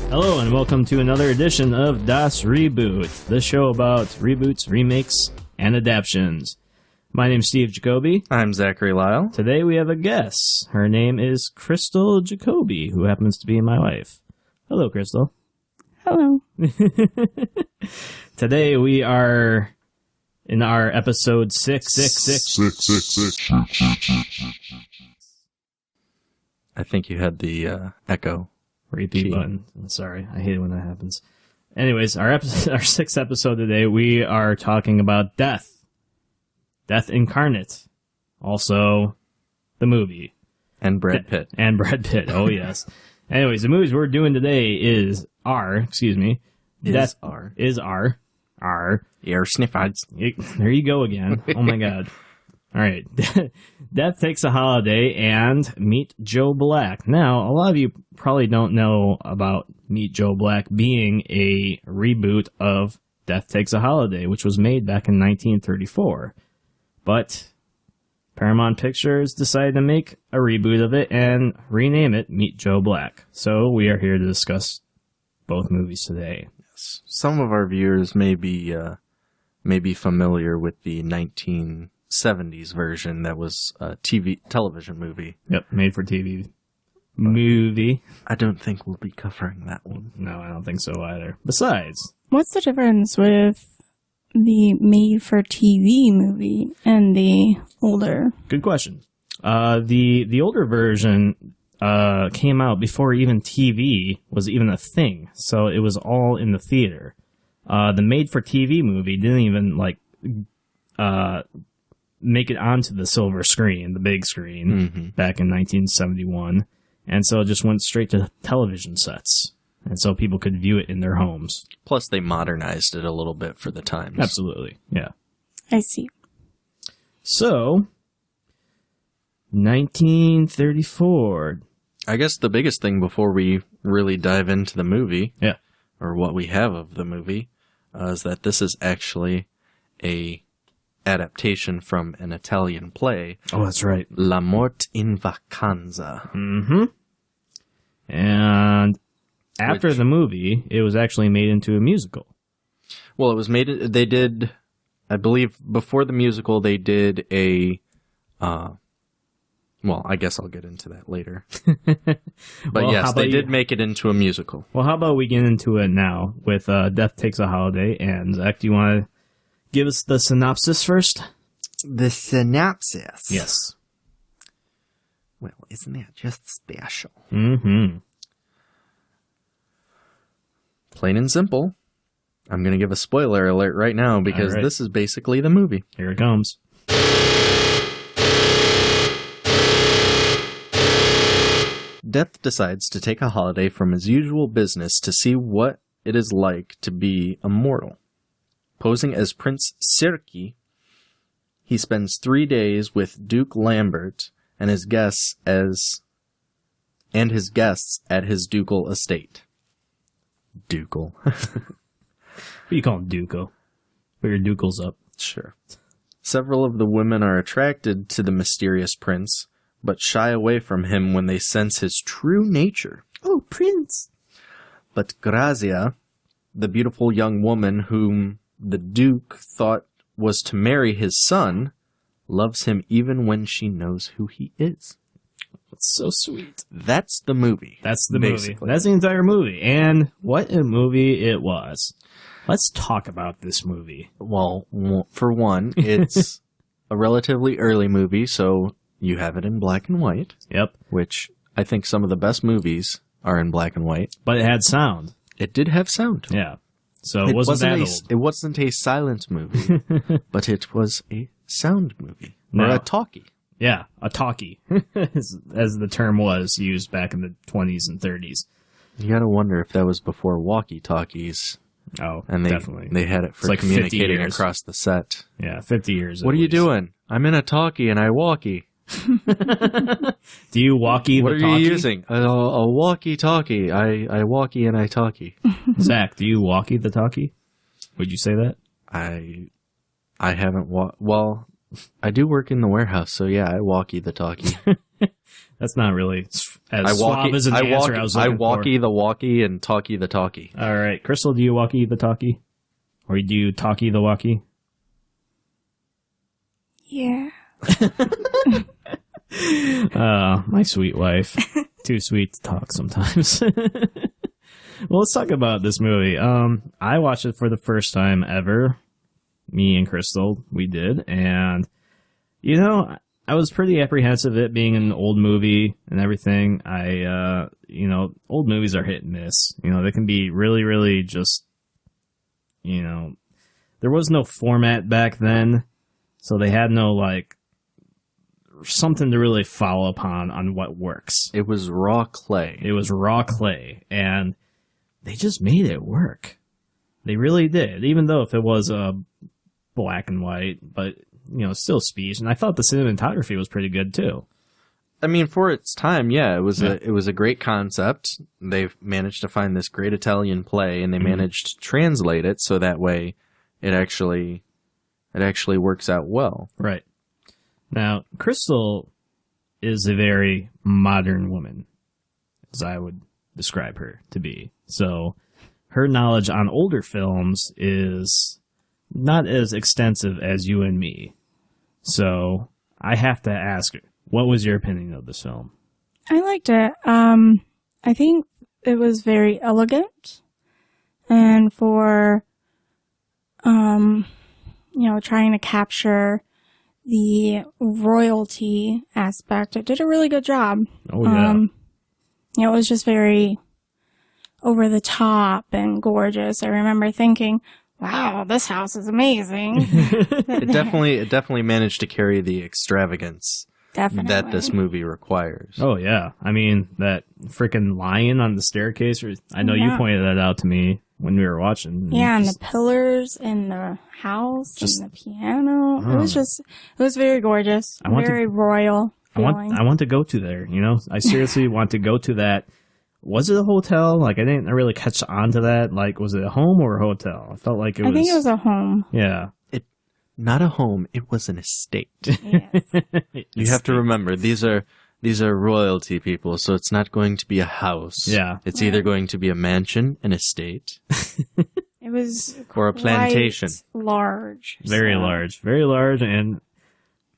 Hello and welcome to another edition of Das Reboot, the show about reboots, remakes, and adaptions. My name's Steve Jacobi. I'm Zachary Lyle. Today we have a guest. Her name is Krystal Jacobi, who happens to be my wife. Hello, Krystal. Hello. Today we are in our episode 6. I think you had the echo. Repeat button. Sorry, I hate it when that happens. Anyways, our sixth episode today, we are talking about Death. Death Incarnate. Also, the movie. And Brad Pitt. And Brad Pitt, oh yes. Anyways, the movies we're doing today Air Sniffads. There you go again. Oh my god. All right. Death Takes a Holiday and Meet Joe Black. Now, a lot of you probably don't know about Meet Joe Black being a reboot of Death Takes a Holiday, which was made back in 1934. But Paramount Pictures decided to make a reboot of it and rename it Meet Joe Black. So we are here to discuss both movies today. Yes. Some of our viewers may be familiar with the 1970s version that was a television movie. Yep, made for TV movie. I don't think we'll be covering that one. No, I don't think so either. Besides, what's the difference with the made-for-TV movie and the older? Good question. The older version came out before even TV was even a thing, so it was all in the theater. The made-for-TV movie didn't even make it onto the silver screen, the big screen, back in 1971, and so it just went straight to television sets. And so people could view it in their homes. Plus, they modernized it a little bit for the times. Absolutely, yeah. I see. So, 1934. I guess the biggest thing before we really dive into the movie, yeah, or what we have of the movie, is that this is actually a adaptation from an Italian play. Oh, that's right. La Morte in Vacanza. Mm-hmm. And after the movie, it was actually made into a musical. Well, it was made, they did, I believe, before the musical, they did well, I guess I'll get into that later. But well, yes, they did make it into a musical. Well, how about we get into it now with Death Takes a Holiday. And Zach, do you want to give us the synopsis first? The synopsis? Yes. Well, isn't that just special? Mm-hmm. Plain and simple. I'm going to give a spoiler alert right now because this is basically the movie. Here it comes. Death decides to take a holiday from his usual business to see what it is like to be immortal. Posing as Prince Sirki, he spends 3 days with Duke Lambert and his guests at his ducal estate. Ducal. What do you call him, Duco? Put your ducals up. Sure. Several of the women are attracted to the mysterious prince, but shy away from him when they sense his true nature. Oh, Prince! But Grazia, the beautiful young woman whom the Duke thought was to marry his son, loves him even when she knows who he is. That's so sweet. That's the movie. That's the movie. That's the entire movie. And what a movie it was. Let's talk about this movie. Well, for one, it's a relatively early movie, so you have it in black and white. Yep. Which I think some of the best movies are in black and white. But it had sound. It did have sound. Yeah. So it wasn't that old. It wasn't a silent movie, but it was a sound movie. Or a talkie. Yeah, a talkie, as the term was used back in the 20s and 30s. You gotta wonder if that was before walkie-talkies. Oh, and definitely. They had it for like communicating across the set. Yeah, 50 years. What are you doing? I'm in a talkie and I walkie. Do you walkie the talkie? What are you using? A walkie-talkie. I walkie and I talkie. Zach, do you walkie the talkie? Would you say that? I haven't well, I do work in the warehouse, so yeah, I walkie the talkie. That's not really as suave as an answer I was looking walkie the walkie and talkie the talkie. All right. Krystal, do you walkie the talkie? Or do you talkie the walkie? Yeah. My sweet wife. Too sweet to talk sometimes. Well, let's talk about this movie. I watched it for the first time ever. Me and Krystal, we did. And, you know, I was pretty apprehensive of it being an old movie and everything. Old movies are hit and miss. You know, they can be really, really just, there was no format back then. So they had no, something to really follow upon on what works. It was raw clay. And they just made it work. They really did. Even though if it was black and white, but, still speech. And I thought the cinematography was pretty good, too. I mean, for its time, yeah, it was a great concept. They've managed to find this great Italian play, and they managed to translate it so that way it actually works out well. Right. Now, Krystal is a very modern woman, as I would describe her to be. So her knowledge on older films is not as extensive as you and me. So I have to ask her, what was your opinion of this film? I liked it. I think it was very elegant. And for, trying to capture the royalty aspect, it did a really good job. Oh, yeah. It was just very over the top and gorgeous. I remember thinking, wow, this house is amazing. It definitely managed to carry the extravagance that this movie requires. Oh, yeah. I mean, that freaking lion on the staircase, I know you pointed that out to me when we were watching. Yeah, and the pillars in the house and the piano. It was very gorgeous. Very royal feeling. I want to go to there, I seriously want to go to that. Was it a hotel? I didn't really catch on to that. Was it a home or a hotel? I felt like it was... I think it was a home. Yeah. Not a home, it was an estate. Yes. You have to remember, these are royalty people, so it's not going to be a house. Yeah. It's either going to be a mansion, an estate, it was or a plantation. Large. Very large, and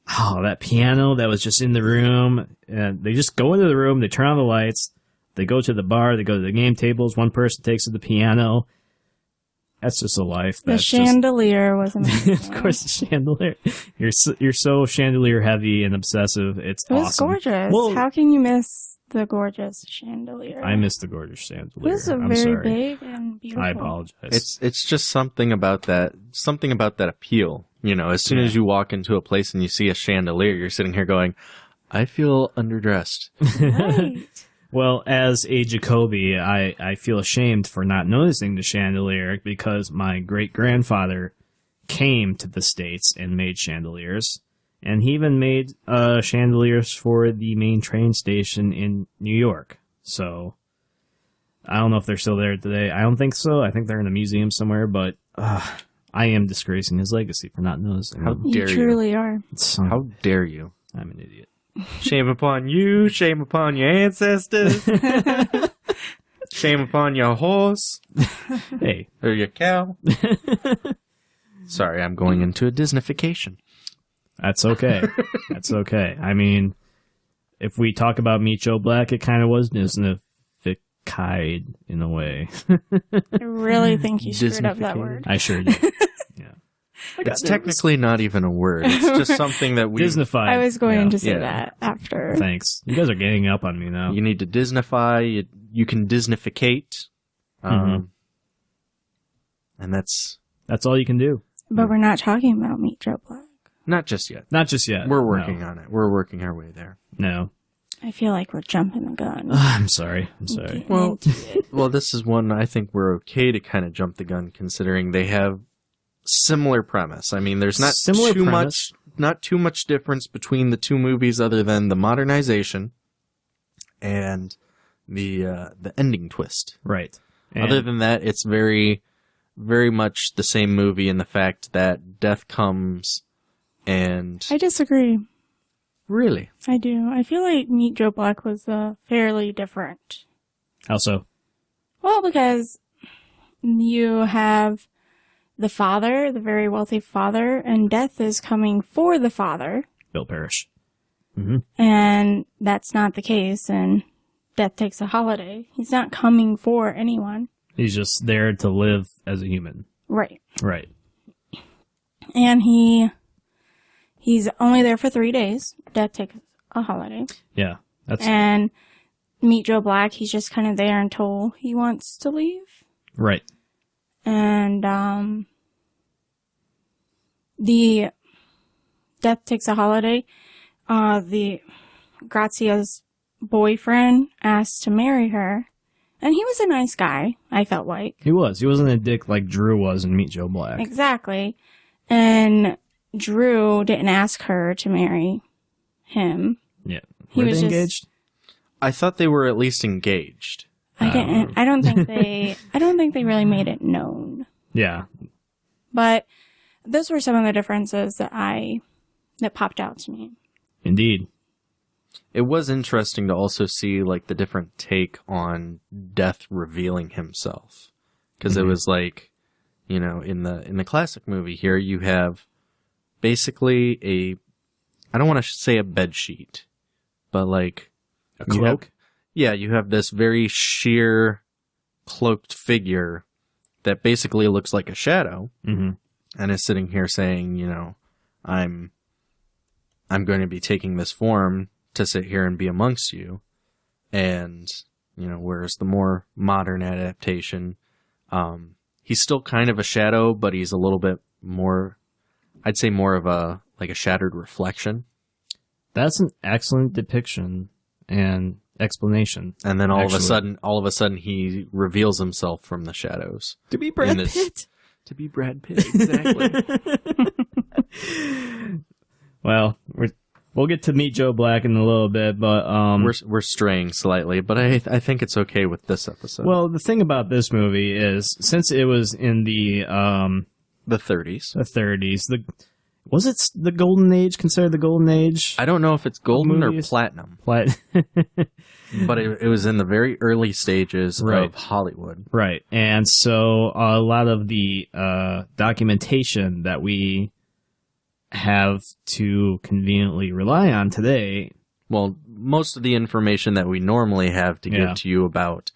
that piano that was just in the room, and they just go into the room, they turn on the lights, they go to the bar, they go to the game tables, one person takes the piano. That's just a life. The chandelier was amazing. Of course, the chandelier. You're so chandelier heavy and obsessive. It was awesome. Gorgeous. Well, how can you miss the gorgeous chandelier? I missed the gorgeous chandelier. It was very big and beautiful. I apologize. It's just something about that appeal. As soon as you walk into a place and you see a chandelier, you're sitting here going, I feel underdressed. Right. Well, as a Jacobi, I feel ashamed for not noticing the chandelier because my great-grandfather came to the States and made chandeliers. And he even made chandeliers for the main train station in New York. So, I don't know if they're still there today. I don't think so. I think they're in a museum somewhere, but I am disgracing his legacy for not noticing. How dare you? Truly are. How dare you? I'm an idiot. Shame upon you, shame upon your ancestors, shame upon your horse, Hey. or your cow. Sorry, I'm going into a Disneyfication. That's okay. That's okay. I mean, if we talk about Meet Joe Black, it kind of was Disneyfied in a way. I really think you screwed up that word. I sure did. It's technically not even a word. It's just something that we... Disneyfied. I was going to say that after. Thanks. You guys are ganging up on me now. You need to Disneyfy. You can Disneyficate. And that's all you can do. But we're not talking about Meet Joe Black. Not just yet. Not just yet. We're working on it. We're working our way there. No. I feel like we're jumping the gun. I'm sorry. Well, this is one I think we're okay to kind of jump the gun considering they have similar premise. I mean, there's not too much difference between the two movies other than the modernization and the ending twist. Right. Other than that, it's very, very much the same movie in the fact that death comes And I disagree. really, I do. I feel like Meet Joe Black was fairly different. How so? Well, because you have the father, the very wealthy father, and death is coming for the father. Bill Parrish. And that's not the case, and Death Takes a Holiday. He's not coming for anyone. He's just there to live as a human. Right. Right. And he's only there for 3 days. Death Takes a Holiday. Yeah. That's And Meet Joe Black, he's just kind of there until he wants to leave. right. And the Death Takes a Holiday, the Grazia's boyfriend asked to marry her, and he was a nice guy, I felt like. He was. He wasn't a dick like Drew was in Meet Joe Black. Exactly. And Drew didn't ask her to marry him. Yeah. He Were was they just- engaged? I thought they were at least engaged. I don't think they really made it known. Yeah. But those were some of the differences that popped out to me. Indeed. It was interesting to also see like the different take on Death revealing himself, because it was like, you know, in the classic movie here you have basically I don't want to say a bed sheet, but like A you cloak? you have this very sheer cloaked figure that basically looks like a shadow, and is sitting here saying, you know, I'm going to be taking this form to sit here and be amongst you. And, you know, whereas the more modern adaptation, he's still kind of a shadow, but he's a little bit more, I'd say more of a shattered reflection. That's an excellent depiction and explanation. And then all Actually. of a sudden he reveals himself from the shadows. To be Brad Pitt. To be Brad Pitt, exactly. Well, we'll get to Meet Joe Black in a little bit, but We're straying slightly, but I think it's okay with this episode. well, the thing about this movie is since it was in the 30s. 30s, was it the golden age? Considered the golden age? I don't know if it's golden or Movies. platinum, Plat- but it was in the very early stages Right. of Hollywood. Right, and so a lot of the documentation that we have to conveniently rely on today. Well, most of the information that we normally have to Yeah. give to you about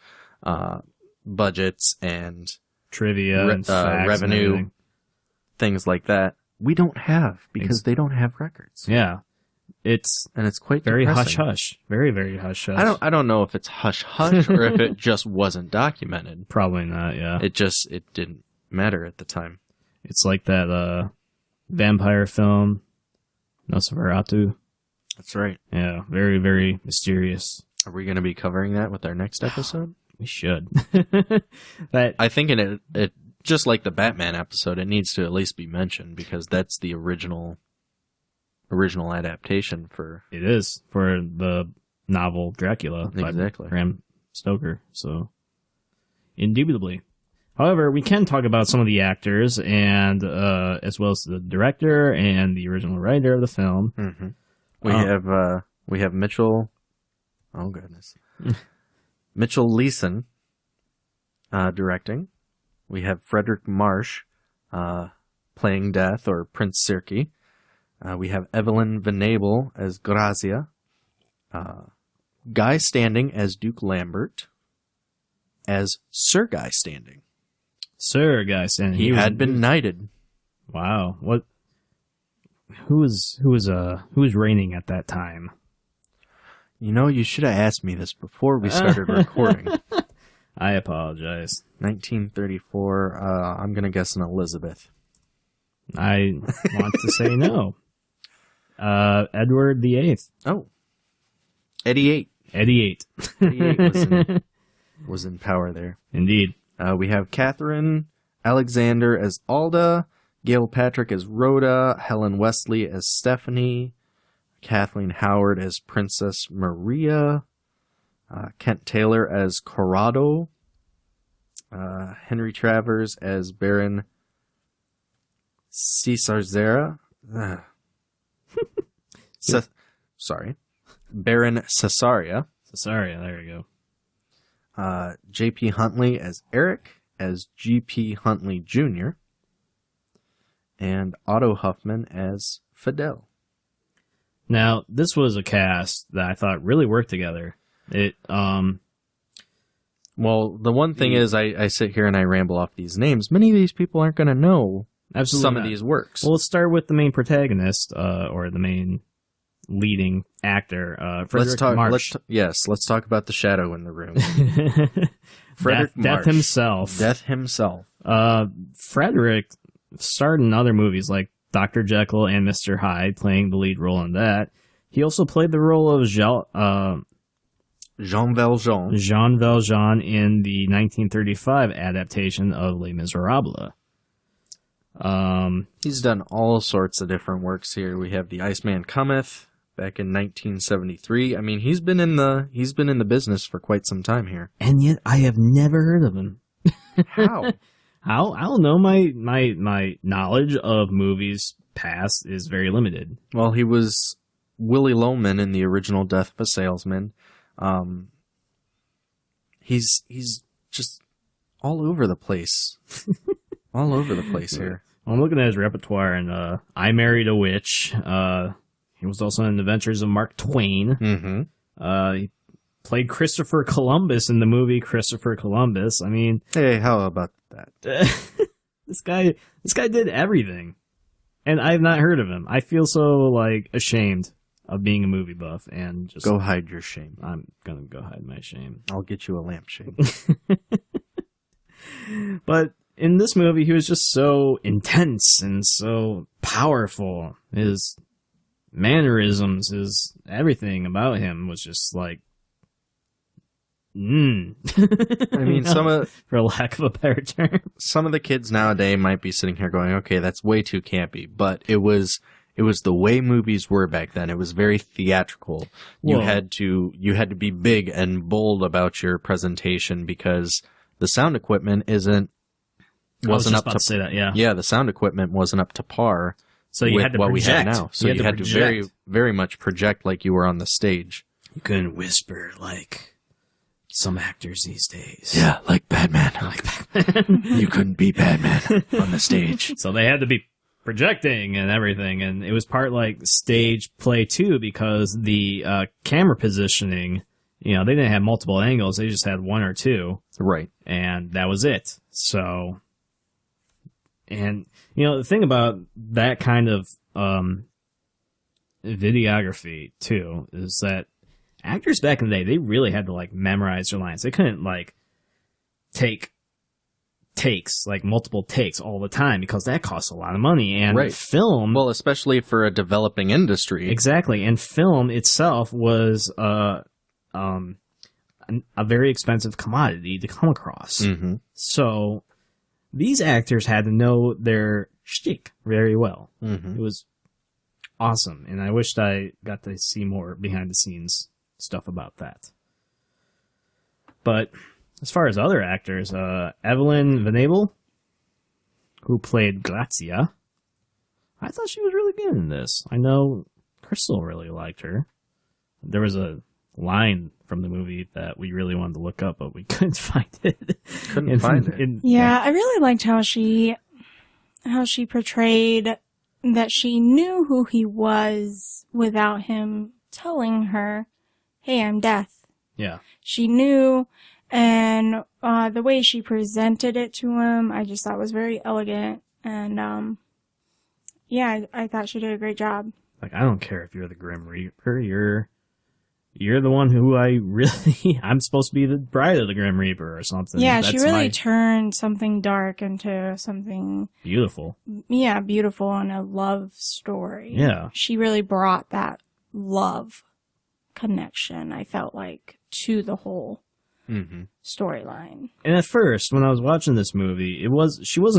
budgets and Trivia and facts and revenue, everything. things like that, we don't have because they don't have records. Yeah, it's And it's quite very hush depressing. hush, very very hush hush. I don't know if it's hush hush or if it just wasn't documented. Probably not. Yeah, It didn't matter at the time. it's like that vampire film, Nosferatu. That's right. Yeah, very very mysterious. Are we going to be covering that with our next episode? We should. But I think in it just like the Batman episode, it needs to at least be mentioned because that's the original adaptation for. it is for the novel Dracula by Exactly. Bram Stoker. So, indubitably. However, we can talk about some of the actors and as well as the director and the original writer of the film. Mm-hmm. We have Mitchell. Oh goodness, Mitchell Leeson directing. We have Frederick Marsh playing Death or Prince Sirki. We have Evelyn Venable as Grazia. Guy Standing as Duke Lambert. As Sir Guy Standing. Sir, guys, and He had been knighted. Wow, what? Who was reigning at that time? You know, you should have asked me this before we started recording. I apologize. 1934. I'm gonna guess an Elizabeth. I want to say no. Edward VIII. Oh, Eddie Eddie VIII. VIII was in power there. Indeed. We have Catherine Alexander as Alda, Gail Patrick as Rhoda, Helen Wesley as Stephanie, Kathleen Howard as Princess Maria, Kent Taylor as Corrado, Henry Travers as Baron Caesar Zera. Baron Caesarea. Caesarea, there you go. J.P. Huntley as Eric, as G.P. Huntley Jr., and Otto Huffman as Fidel. Now, this was a cast that I thought really worked together. Well, the one thing is, I sit here and I ramble off these names. Many of these people aren't going to know some of these works. Well, let's start with the main protagonist, or the main leading actor, Frederick March. Let's talk about the shadow in the room. Frederick March. Death himself. Death himself. Frederick starred in other movies like Dr. Jekyll and Mr. Hyde, playing the lead role in that. He also played the role of Jean Valjean. Jean Valjean in the 1935 adaptation of Les Miserables. He's done all sorts of different works here. We have The Iceman Cometh back in 1973. I mean, he's been in the business for quite some time here. And yet I have never heard of him. How? I don't know. My knowledge of movies past is very limited. Well, he was Willie Loman in the original Death of a Salesman. He's just all over the place. All over the place here. I'm looking at his repertoire, and I Married a Witch. He was also in The Adventures of Mark Twain. Mm-hmm. He played Christopher Columbus in the movie Christopher Columbus. I mean, hey, how about that? This guy did everything, and I've not heard of him. I feel so ashamed of being a movie buff, and just go hide your shame. I'm gonna go hide my shame. I'll get you a lampshade. But in this movie, he was just so intense and so powerful. His mannerisms, his everything about him was just I mean, for lack of a better term. Some of the kids nowadays might be sitting here going, okay, that's way too campy, but it was the way movies were back then. It was very theatrical. You had to be big and bold about your presentation because the sound equipment wasn't up to say that, yeah. Yeah, the sound equipment wasn't up to par. So you had to what project. We have now. So you had to very, very much project like you were on the stage. You couldn't whisper like some actors these days. Yeah, like Batman. You couldn't be Batman on the stage. So they had to be projecting and everything, and it was part stage play too, because the camera positioning, they didn't have multiple angles, they just had one or two. Right. And that was it. So, and, the thing about that kind of videography too is that actors back in the day, they really had to memorize their lines. They couldn't take takes, multiple takes all the time, because that costs a lot of money. And right. Film, well, especially for a developing industry, exactly. And film itself was a very expensive commodity to come across. Mm-hmm. So these actors had to know their shtick very well. Mm-hmm. It was awesome, and I wished I got to see more behind the scenes stuff about that. But as far as other actors, Evelyn Venable, who played Grazia, I thought she was really good in this. I know Krystal really liked her. There was a line from the movie that we really wanted to look up, but we couldn't find it. Yeah, I really liked how she portrayed that she knew who he was without him telling her, hey, I'm Death. Yeah. She knew, and the way she presented it to him, I just thought was very elegant. And, yeah, I thought she did a great job. I don't care if you're the Grim Reaper, you're the one who I'm supposed to be the bride of the Grim Reaper or something. Yeah, she really turned something dark into something beautiful. Yeah, beautiful, and a love story. Yeah. She really brought that love connection, I felt to the whole storyline. And at first, when I was watching this movie, she was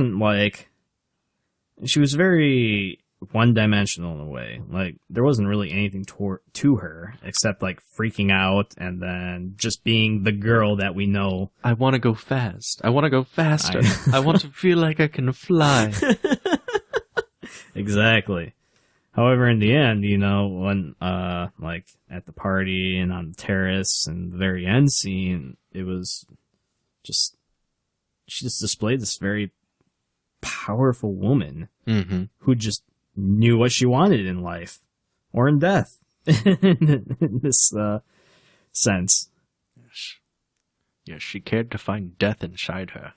very one-dimensional in a way. There wasn't really anything to her except freaking out and then just being the girl that we know. I want to go fast. I want to go faster. I want to feel like I can fly. Exactly. However, in the end, when like at the party and on the terrace and the very end scene, it was just she just displayed this very powerful woman who just knew what she wanted in life or in death in this sense. Yes, she cared to find death inside her.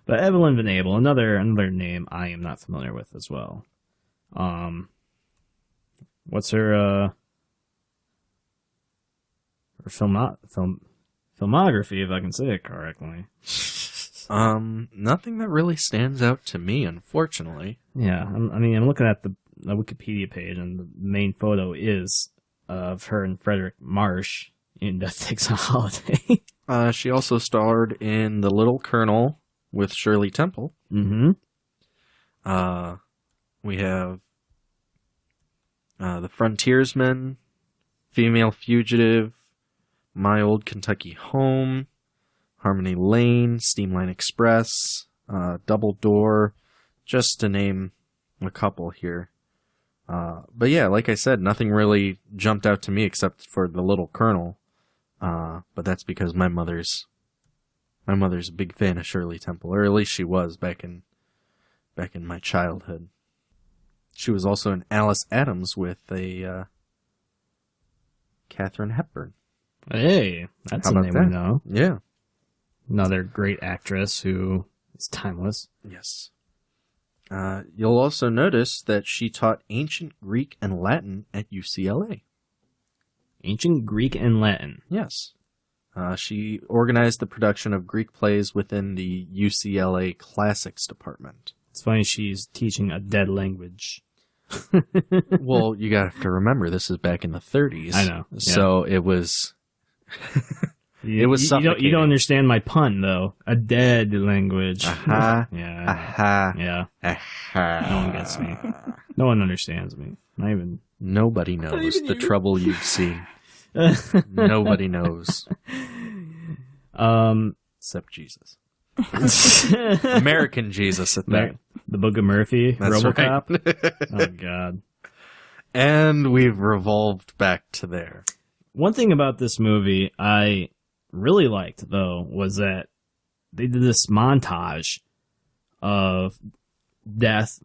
But Evelyn Van Abel, another name I am not familiar with as well. What's her filmography, if I can say it correctly? Nothing that really stands out to me, unfortunately. Yeah, I'm looking at the Wikipedia page, and the main photo is of her and Frederick Marsh in Death Takes a Holiday. She also starred in The Little Colonel with Shirley Temple. Mm-hmm. We have The Frontiersman, Female Fugitive, My Old Kentucky Home, Harmony Lane, Steamline Express, Double Door, just to name a couple here. But yeah, like I said, nothing really jumped out to me except for The Little Colonel. But that's because my mother's a big fan of Shirley Temple, or at least she was back in my childhood. She was also in Alice Adams with a Katharine Hepburn. Hey, that's a name we know. Yeah. Another great actress who is timeless. Yes. You'll also notice that she taught ancient Greek and Latin at UCLA. Ancient Greek and Latin. Yes. She organized the production of Greek plays within the UCLA Classics Department. It's funny she's teaching a dead language. Well, you have to remember, this is back in the 30s. I know. Yeah. So it was... It was suffocating. You don't understand my pun, though. A dead language. Aha. Yeah. Aha. Yeah. Aha. No one gets me. No one understands me. Not even... Nobody knows the trouble you've seen. Nobody knows. Except Jesus. American Jesus at that. The Book of Murphy, That's RoboCop. right. Oh, God. And we've revolved back to there. One thing about this movie I really liked, though, was that they did this montage of Death,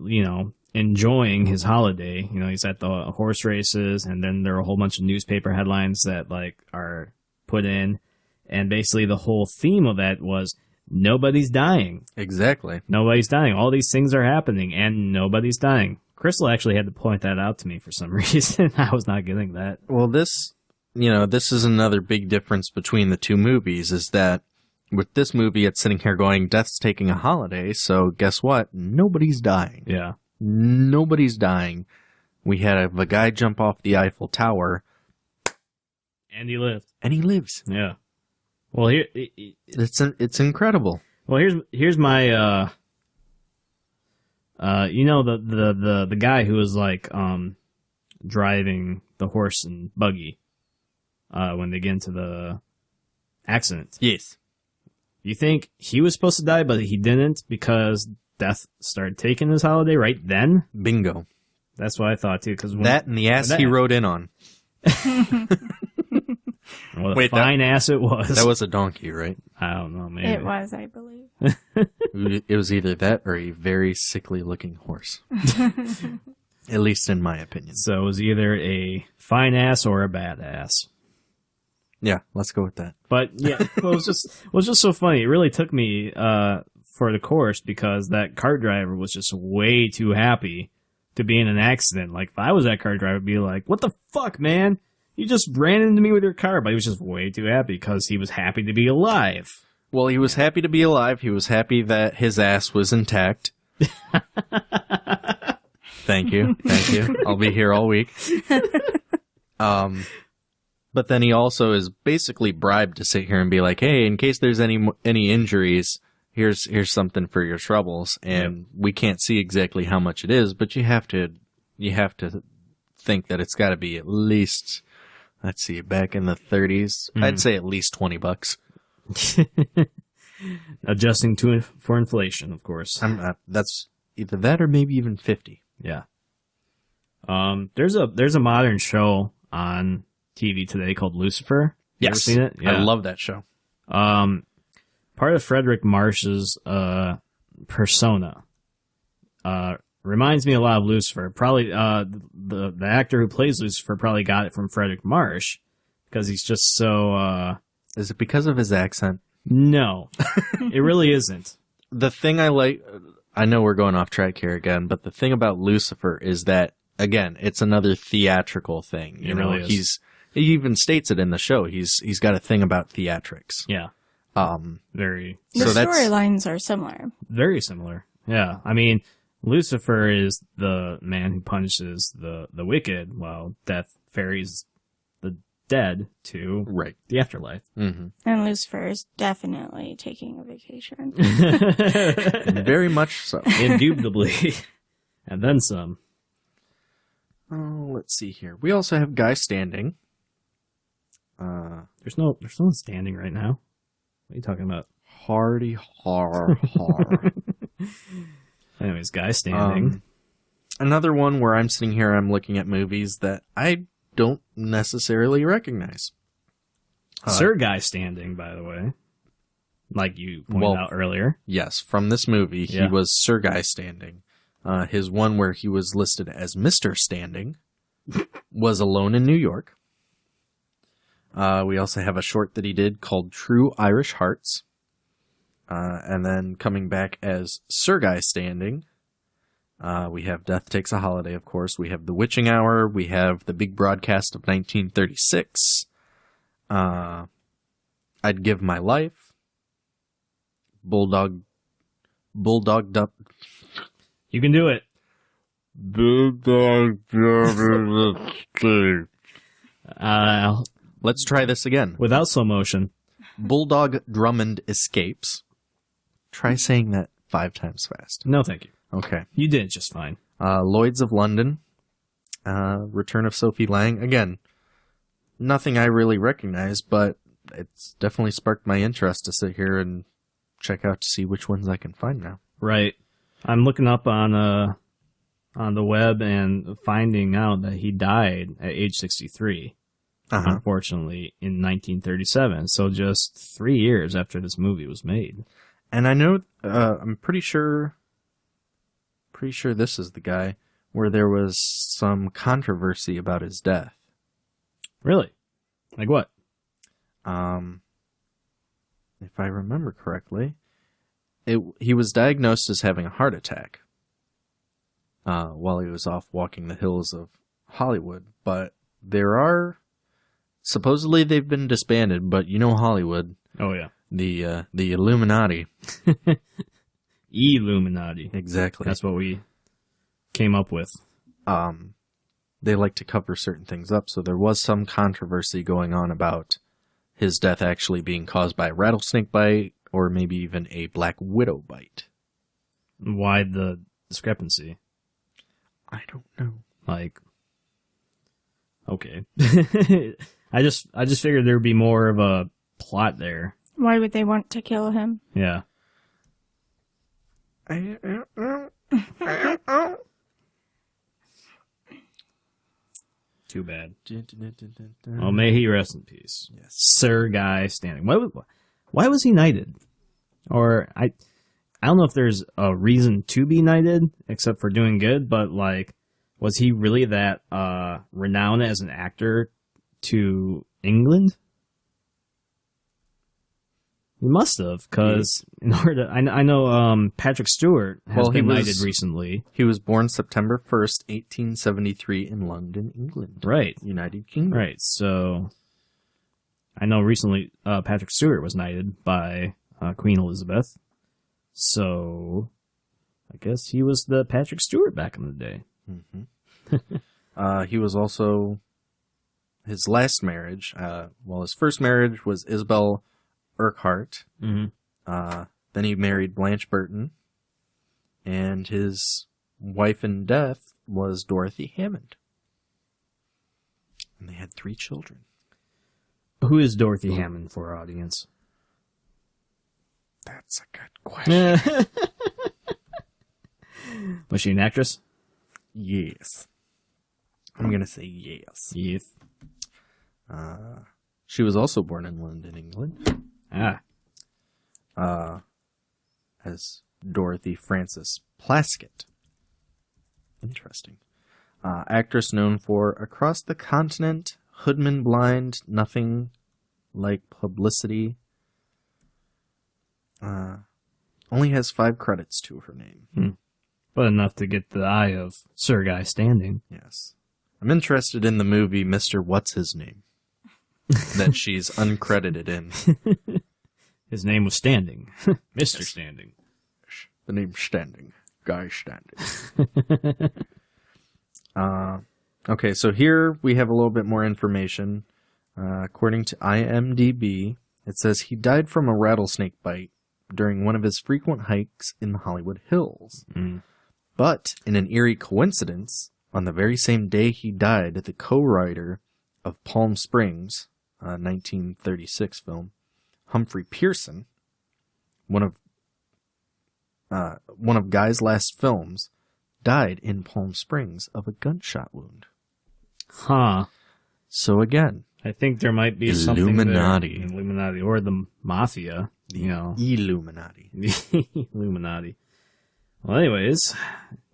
enjoying his holiday. He's at the horse races, and then there are a whole bunch of newspaper headlines that are put in, and basically the whole theme of that was nobody's dying. Exactly. Nobody's dying. All these things are happening, and nobody's dying. Krystal actually had to point that out to me for some reason. I was not getting that. Well, this is another big difference between the two movies, is that with this movie, it's sitting here going, Death's taking a holiday, so guess what? Nobody's dying. Yeah. Nobody's dying. We had a guy jump off the Eiffel Tower. And he lived. And he lives. Yeah. Well, here... It's incredible. Well, here's my... the guy who was, driving the horse and buggy when they get into the accident. Yes. You think he was supposed to die, but he didn't because Death started taking his holiday right then? Bingo. That's what I thought, too. That and the ass he rode in on. What a fine ass it was. That was a donkey, right? I don't know, maybe. It was, I believe. It was either that or a very sickly-looking horse. At least in my opinion. So it was either a fine ass or a bad ass. Yeah, let's go with that. But yeah, it was just so funny. It really took me for the course because that cart driver was just way too happy to be in an accident. Like if I was that cart driver, I'd be like, "What the fuck, man? You just ran into me with your car." But he was just way too happy because he was happy to be alive. Well, he was happy to be alive. He was happy that his ass was intact. Thank you. I'll be here all week. But then he also is basically bribed to sit here and be like, "Hey, in case there's any injuries, here's something for your troubles." And we can't see exactly how much it is, but you have to think that it's got to be at least, let's see, back in the 30s, I'd say at least $20. Adjusting for inflation, of course. That's either that or maybe even 50. Yeah. There's a modern show on TV today called Lucifer. You ever seen it? I love that show. Part of Frederick Marsh's persona reminds me a lot of Lucifer. Probably the actor who plays Lucifer probably got it from Frederick Marsh because he's just so. Is it because of his accent? No, it really isn't. The thing I like, I know we're going off track here again, but the thing about Lucifer is that, again, it's another theatrical thing. You know, really is. He even states it in the show. He's got a thing about theatrics. Yeah. Very. The So that's- storylines are similar. Very similar. Yeah. I mean, Lucifer is the man who punishes the wicked, while Death ferries the dead to Right. the afterlife. Mm-hmm. And Lucifer is definitely taking a vacation. Very much so. Indubitably. And then some. Oh, let's see here. We also have Guy Standing. There's no one standing right now. What are you talking about? Hardy har har. Anyways, guy standing. Another one where I'm sitting here, I'm looking at movies that I don't necessarily recognize. Sir Guy Standing, by the way. Like you pointed out earlier. Yes, from this movie, he was Sir Guy Standing. His one where he was listed as Mr. Standing was Alone in New York. We also have a short that he did called True Irish Hearts. And then coming back as Sir Guy Standing, we have Death Takes a Holiday, of course. We have The Witching Hour. We have The Big Broadcast of 1936. I'd Give My Life. Bulldog Duck. You can do it. Let's try this again. Without slow motion. Bulldog Drummond Escapes. Try saying that 5 times fast. No, thank you. Okay. You did just fine. Lloyds of London. Return of Sophie Lang. Again, nothing I really recognize, but it's definitely sparked my interest to sit here and check out to see which ones I can find now. Right. I'm looking up on the web and finding out that he died at age 63. Unfortunately, in 1937. So just 3 years after this movie was made. And I know, I'm pretty sure this is the guy where there was some controversy about his death. Really? Like what? If I remember correctly, he was diagnosed as having a heart attack while he was off walking the hills of Hollywood. But there are, supposedly they've been disbanded, but you know Hollywood. Oh, yeah. The Illuminati. Illuminati. Exactly. That's what we came up with. They like to cover certain things up, so there was some controversy going on about his death actually being caused by a rattlesnake bite or maybe even a black widow bite. Why the discrepancy? I don't know. Like, okay. I just figured there would be more of a plot there. Why would they want to kill him? Yeah. Too bad. Oh, may he rest in peace. Yes. Sir Guy Standing. Why was he knighted? Or I don't know if there's a reason to be knighted except for doing good, but like, was he really that renowned as an actor to England? He must have, because in order to, I know Patrick Stewart has been knighted recently. He was born September 1st, 1873 in London, England. Right. United Kingdom. Right, so I know recently Patrick Stewart was knighted by Queen Elizabeth. So I guess he was the Patrick Stewart back in the day. Mm-hmm. He was also his last marriage. His first marriage was Isabel Urquhart. Mm-hmm. Then he married Blanche Burton. And his wife in death was Dorothy Hammond. And they had 3 children. Who is Dorothy Hammond for our audience? That's a good question. Was she an actress? Yes. I'm going to say yes. Yes. She was also born in London, England. As Dorothy Frances Plaskett. Interesting. Actress known for Across the Continent, Hoodman Blind, Nothing Like Publicity. Only has 5 credits to her name. But enough to get the eye of Sir Guy Standing. Yes. I'm interested in the movie Mr. What's His Name that she's uncredited in. His name was Standing. Mr. Standing. The name's Standing. Guy Standing. Okay, so here we have a little bit more information. According to IMDb, it says he died from a rattlesnake bite during one of his frequent hikes in the Hollywood Hills. But, in an eerie coincidence, on the very same day he died, the co-writer of Palm Springs, a 1936 film, Humphrey Pearson, one of Guy's last films, died in Palm Springs of a gunshot wound. Huh. So again, I think there might be Illuminati. something there. Illuminati. Or the Mafia. You know. Illuminati. Illuminati. Well, anyways,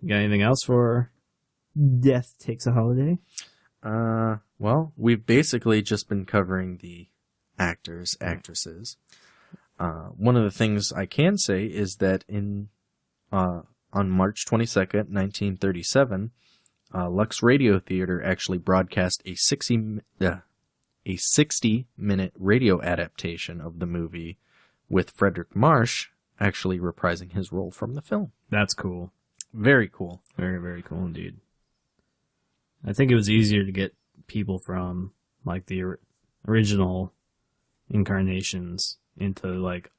you got anything else for Death Takes a Holiday? Well, we've basically just been covering the actors, actresses. One of the things I can say is that on March 22nd, 1937, Lux Radio Theater actually broadcast a 60-minute radio adaptation of the movie with Frederick Marsh actually reprising his role from the film. That's cool. Very cool. Very, very cool indeed. I think it was easier to get people from, like, the original incarnations into, like...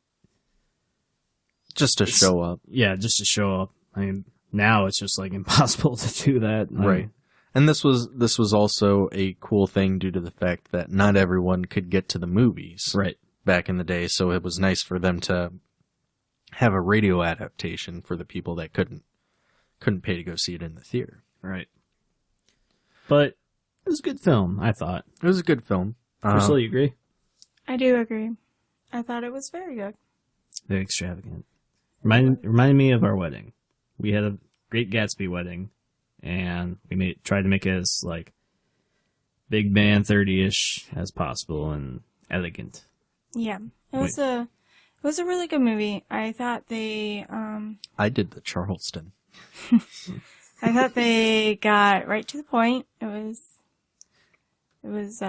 Just to show up. Yeah, just to show up. I mean, now it's just, like, impossible to do that. Right. And this was also a cool thing due to the fact that not everyone could get to the movies. Right. Back in the day, so it was nice for them to have a radio adaptation for the people that couldn't pay to go see it in the theater. Right. But it was a good film, I thought. It was a good film. Krystal, you agree? I do agree. I thought it was very good. Very extravagant. Reminded me of our wedding. We had a Great Gatsby wedding, and we tried to make it as, like, big band 30-ish as possible and elegant. Yeah, it was a really good movie. I thought they I did the Charleston. I thought they got right to the point. It was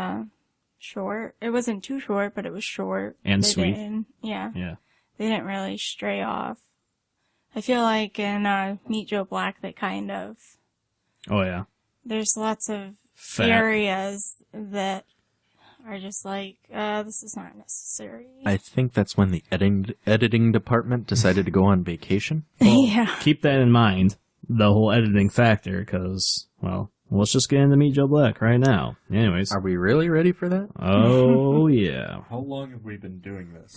short. It wasn't too short, but it was short And They sweet. Yeah. Yeah. They didn't really stray off. I feel like in Meet Joe Black, they kind of... Oh, yeah. There's lots of Fat. areas that are just like, this is not necessary. I think that's when the editing department decided to go on vacation. Yeah. Keep that in mind, the whole editing factor, because, well, let's just get into Meet Joe Black right now. Anyways. Are we really ready for that? Oh, yeah. How long have we been doing this?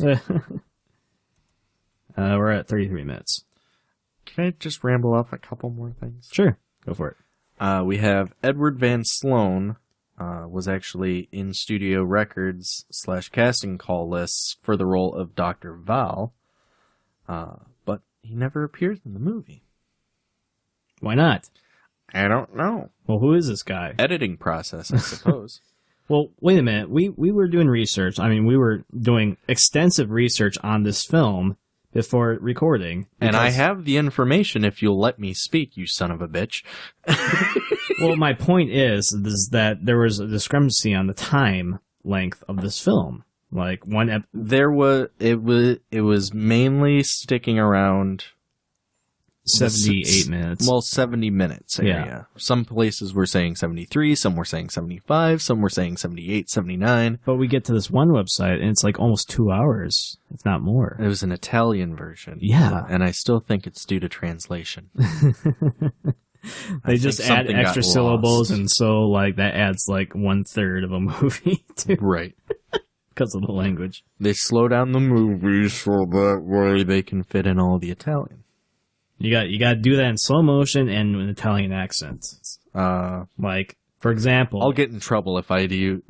We're at 33 minutes. Can I just ramble off a couple more things? Sure. Go for it. We have Edward Van Sloan was actually in studio records / casting call lists for the role of Dr. Val, but he never appears in the movie. Why not? I don't know. Well, who is this guy? Editing process, I suppose. Well, wait a minute. We were doing research. I mean, we were doing extensive research on this film before recording. And I have the information if you'll let me speak, you son of a bitch. Well, my point is that there was a discrepancy on the time length of this film. Like It was mainly sticking around 78 minutes. Well, 70 minutes area. Yeah. Some places were saying 73, some were saying 75, some were saying 78, 79. But we get to this one website, and it's like almost 2 hours, if not more. It was an Italian version. Yeah. And I still think it's due to translation. They just add extra syllables, and so like that adds like 1/3 of a movie too, Right. because of the language. They slow down the movies so that way they can fit in all the Italian. You got to do that in slow motion and with an Italian accent. For For example, I'll get in trouble if I do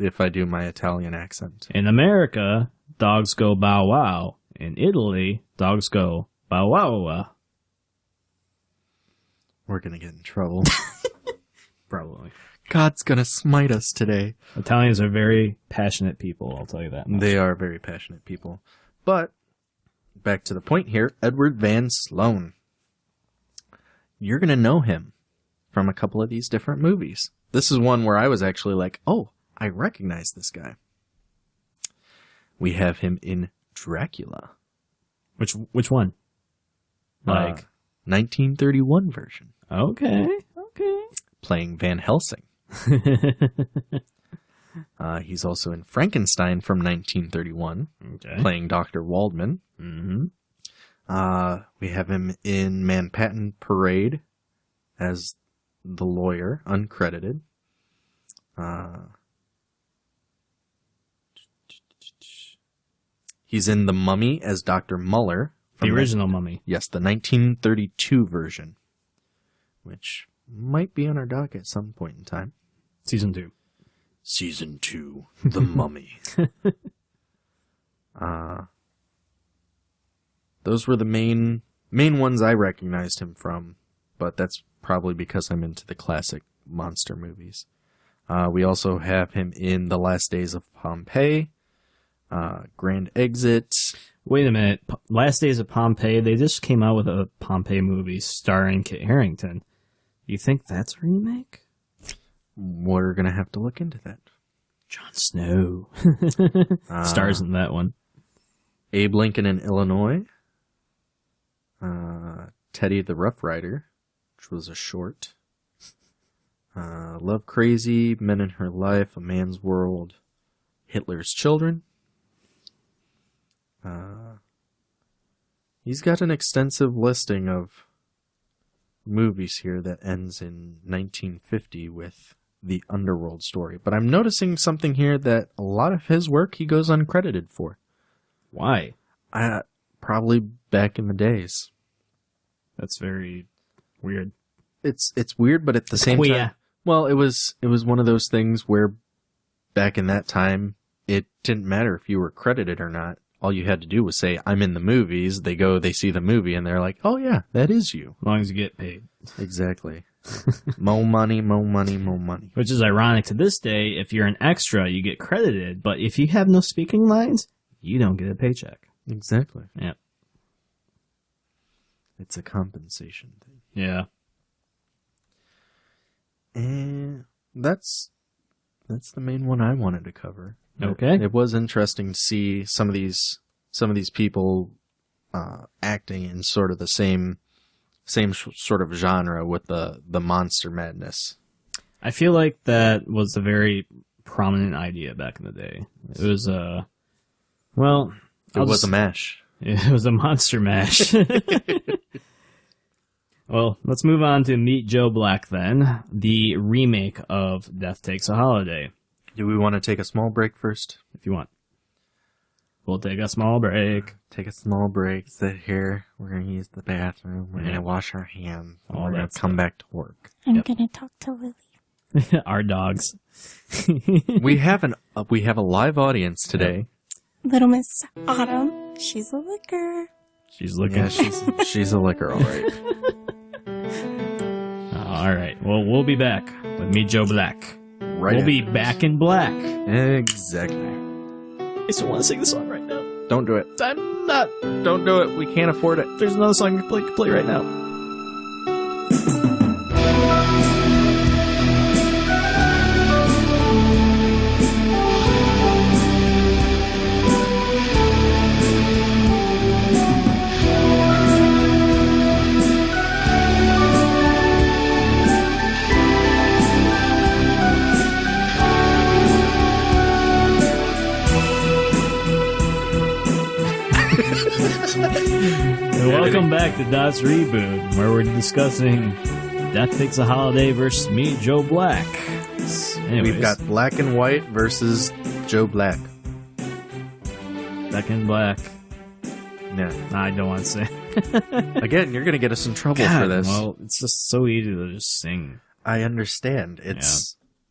my Italian accent. in America, dogs go bow wow. In Italy, dogs go bow wow wow. We're gonna get in trouble. Probably. God's gonna smite us today. Italians are very passionate people, I'll tell you that much. They are very passionate people. But, back to the point here, Edward Van Sloan. You're gonna know him from a couple of these different movies. This is one where I was actually like, oh, I recognize this guy. We have him in Dracula. Which one? Like 1931 version. Okay. Playing Van Helsing. He's also in Frankenstein from 1931. Okay. Playing Dr. Waldman. Mm-hmm. We have him in Manhattan Parade as the lawyer, uncredited. He's in The Mummy as Dr. Muller. The original Mummy. Yes, the 1932 version, which might be on our dock at some point in time. Season 2. Season 2, The Mummy. Those were the main ones I recognized him from, but that's probably because I'm into the classic monster movies. We also have him in The Last Days of Pompeii, Grand Exit. Wait a minute. Last Days of Pompeii, they just came out with a Pompeii movie starring Kit Harington. You think that's a remake? We're going to have to look into that. Jon Snow stars in that one. Abe Lincoln in Illinois. Teddy the Rough Rider, which was a short. Love Crazy, Men in Her Life, A Man's World, Hitler's Children. He's got an extensive listing of movies here that ends in 1950 with The Underworld Story. But I'm noticing something here that a lot of his work he goes uncredited for. Why? Probably back in the days. That's very weird. It's weird, but at the same time, well, it was one of those things where back in that time, it didn't matter if you were credited or not. All you had to do was say, I'm in the movies. They see the movie, and they're like, oh yeah, that is you. As long as you get paid. Exactly. More money, more money, more money. Which is ironic to this day. If you're an extra, you get credited. But if you have no speaking lines, you don't get a paycheck. Exactly. Yeah. It's a compensation thing. Yeah. And that's the main one I wanted to cover. Okay. It was interesting to see some of these people acting in sort of the same sort of genre with the monster madness. I feel like that was a very prominent idea back in the day. It was a mash. It was a monster mash. Well, let's move on to Meet Joe Black then, the remake of Death Takes a Holiday. Do we want to take a small break first? If you want. We'll take a small break. Take a small break, sit here, we're going to use the bathroom, we're going to wash our hands, and we're going to come back to work. I'm gonna talk to Lily. Our dogs. We have a live audience today. Little Miss Autumn, she's a licker. She's looking. Yeah, she's a licker, all right. All right. Well, we'll be back with Meet Joe Black. Right. We'll be back in black. Exactly. I still want to sing the song right now. Don't do it. I'm not. Don't do it. We can't afford it. There's another song you can play right now. And welcome back to Dot's Reboot, where we're discussing Death Takes a Holiday versus Meet Joe Black. Anyways, We've got Black and White versus Joe Black. Black and Black. Yeah. I don't want to say. Again, you're going to get us in trouble God, for this. well, it's just so easy to just sing. I understand.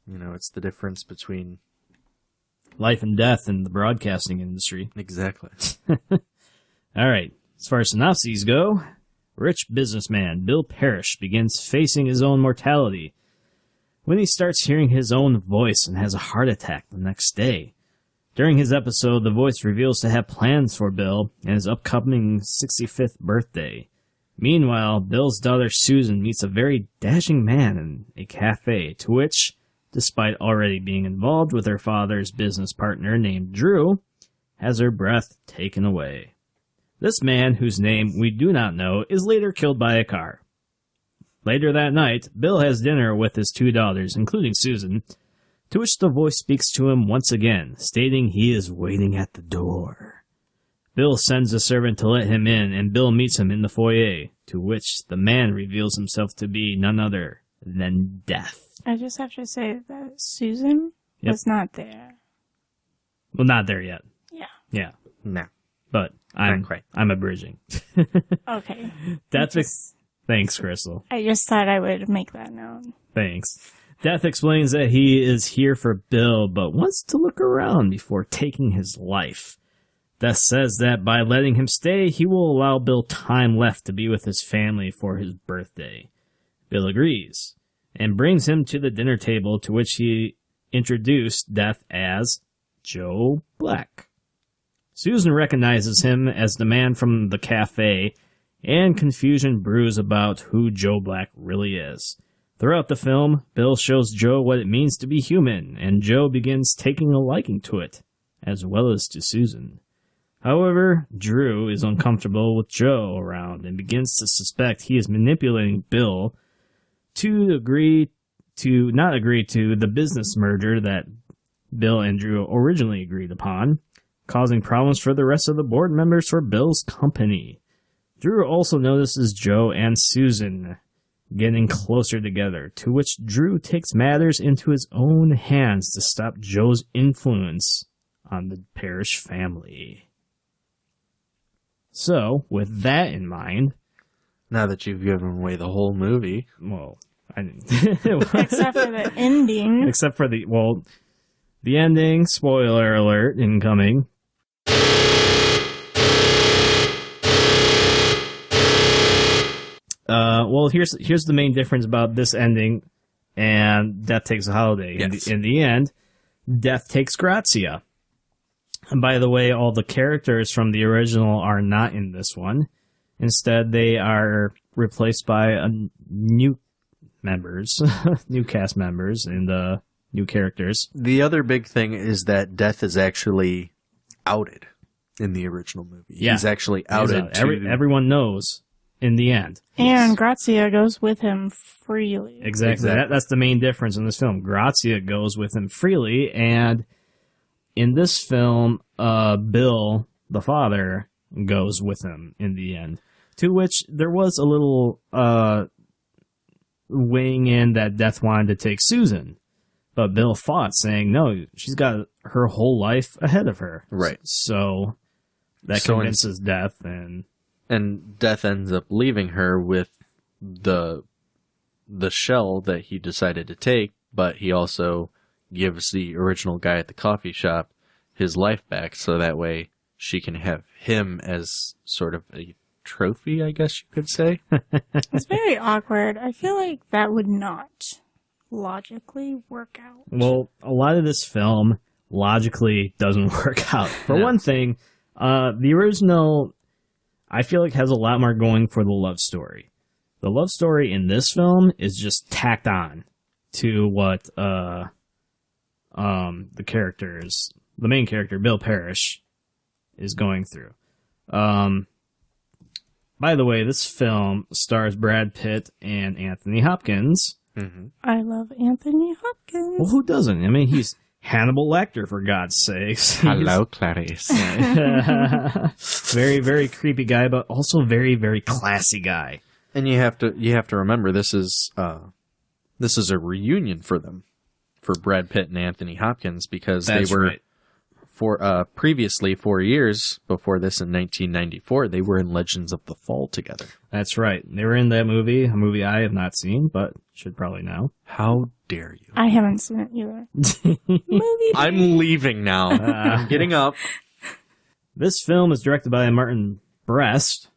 You know, it's the difference between... life and death in the broadcasting industry. Exactly. All right. As far as synopses go, rich businessman Bill Parrish begins facing his own mortality when he starts hearing his own voice and has a heart attack the next day. During his episode, the voice reveals to have plans for Bill and his upcoming 65th birthday. Meanwhile, Bill's daughter Susan meets a very dashing man in a cafe, to which, despite already being involved with her father's business partner named Drew, has her breath taken away. This man, whose name we do not know, is later killed by a car. Later that night, Bill has dinner with his two daughters, including Susan, to which the voice speaks to him once again, stating he is waiting at the door. Bill sends a servant to let him in, and Bill meets him in the foyer, to which the man reveals himself to be none other than Death. I just have to say that Susan was not there. Well, not there yet. Yeah. Yeah. No. But I'm Not quite. I'm abridging. Okay. Thanks, Crystal. I just thought I would make that known. Thanks. Death explains that he is here for Bill, but wants to look around before taking his life. Death says that by letting him stay, he will allow Bill time left to be with his family for his birthday. Bill agrees, and brings him to the dinner table, to which he introduced Death as Joe Black. Susan recognizes him as the man from the cafe, and confusion brews about who Joe Black really is. Throughout the film, Bill shows Joe what it means to be human, and Joe begins taking a liking to it, as well as to Susan. However, Drew is uncomfortable with Joe around and begins to suspect he is manipulating Bill to not agree to the business merger that Bill and Drew originally agreed upon, causing problems for the rest of the board members for Bill's company. Drew also notices Joe and Susan getting closer together, to which Drew takes matters into his own hands to stop Joe's influence on the Parrish family. So, with that in mind... Now that you've given away the whole movie... Well, I didn't... Except for the ending. Except for the ending, spoiler alert, incoming. Well, here's the main difference about this ending and Death Takes a Holiday. Yes. In the end, Death takes Grazia. And by the way, all the characters from the original are not in this one. Instead, they are replaced by new members, new cast members, and new characters. The other big thing is that Death is actually outed in the original movie. Yeah. He's actually outed everyone knows in the end. And Grazia goes with him freely. Exactly. That's the main difference in this film. Grazia goes with him freely, and in this film, Bill, the father, goes with him in the end. To which there was a little weighing in that Death wanted to take Susan. But Bill fought, saying, no, she's got her whole life ahead of her. Right. So that convinces Death. And Death ends up leaving her with the shell that he decided to take, but he also gives the original guy at the coffee shop his life back, so that way she can have him as sort of a trophy, I guess you could say. It's very awkward. I feel like that would not logically work out. Well, a lot of this film logically doesn't work out. For one thing, the original, I feel like, has a lot more going for the love story. The love story in this film is just tacked on to what the main character, Bill Parrish, is going through. By the way, this film stars Brad Pitt and Anthony Hopkins. Mm-hmm. I love Anthony Hopkins. Well, who doesn't? I mean, he's Hannibal Lecter, for God's sakes. Hello, Clarice. Very, very creepy guy, but also very, very classy guy. And you have to remember, this is a reunion for them, for Brad Pitt and Anthony Hopkins, because That's they were right. previously 4 years before this in 1994, they were in Legends of the Fall together. That's right. They were in that movie, a movie I have not seen, but should probably know. How dare you? I haven't seen it either. Movie. I'm leaving now. I'm getting up. This film is directed by Martin Brest.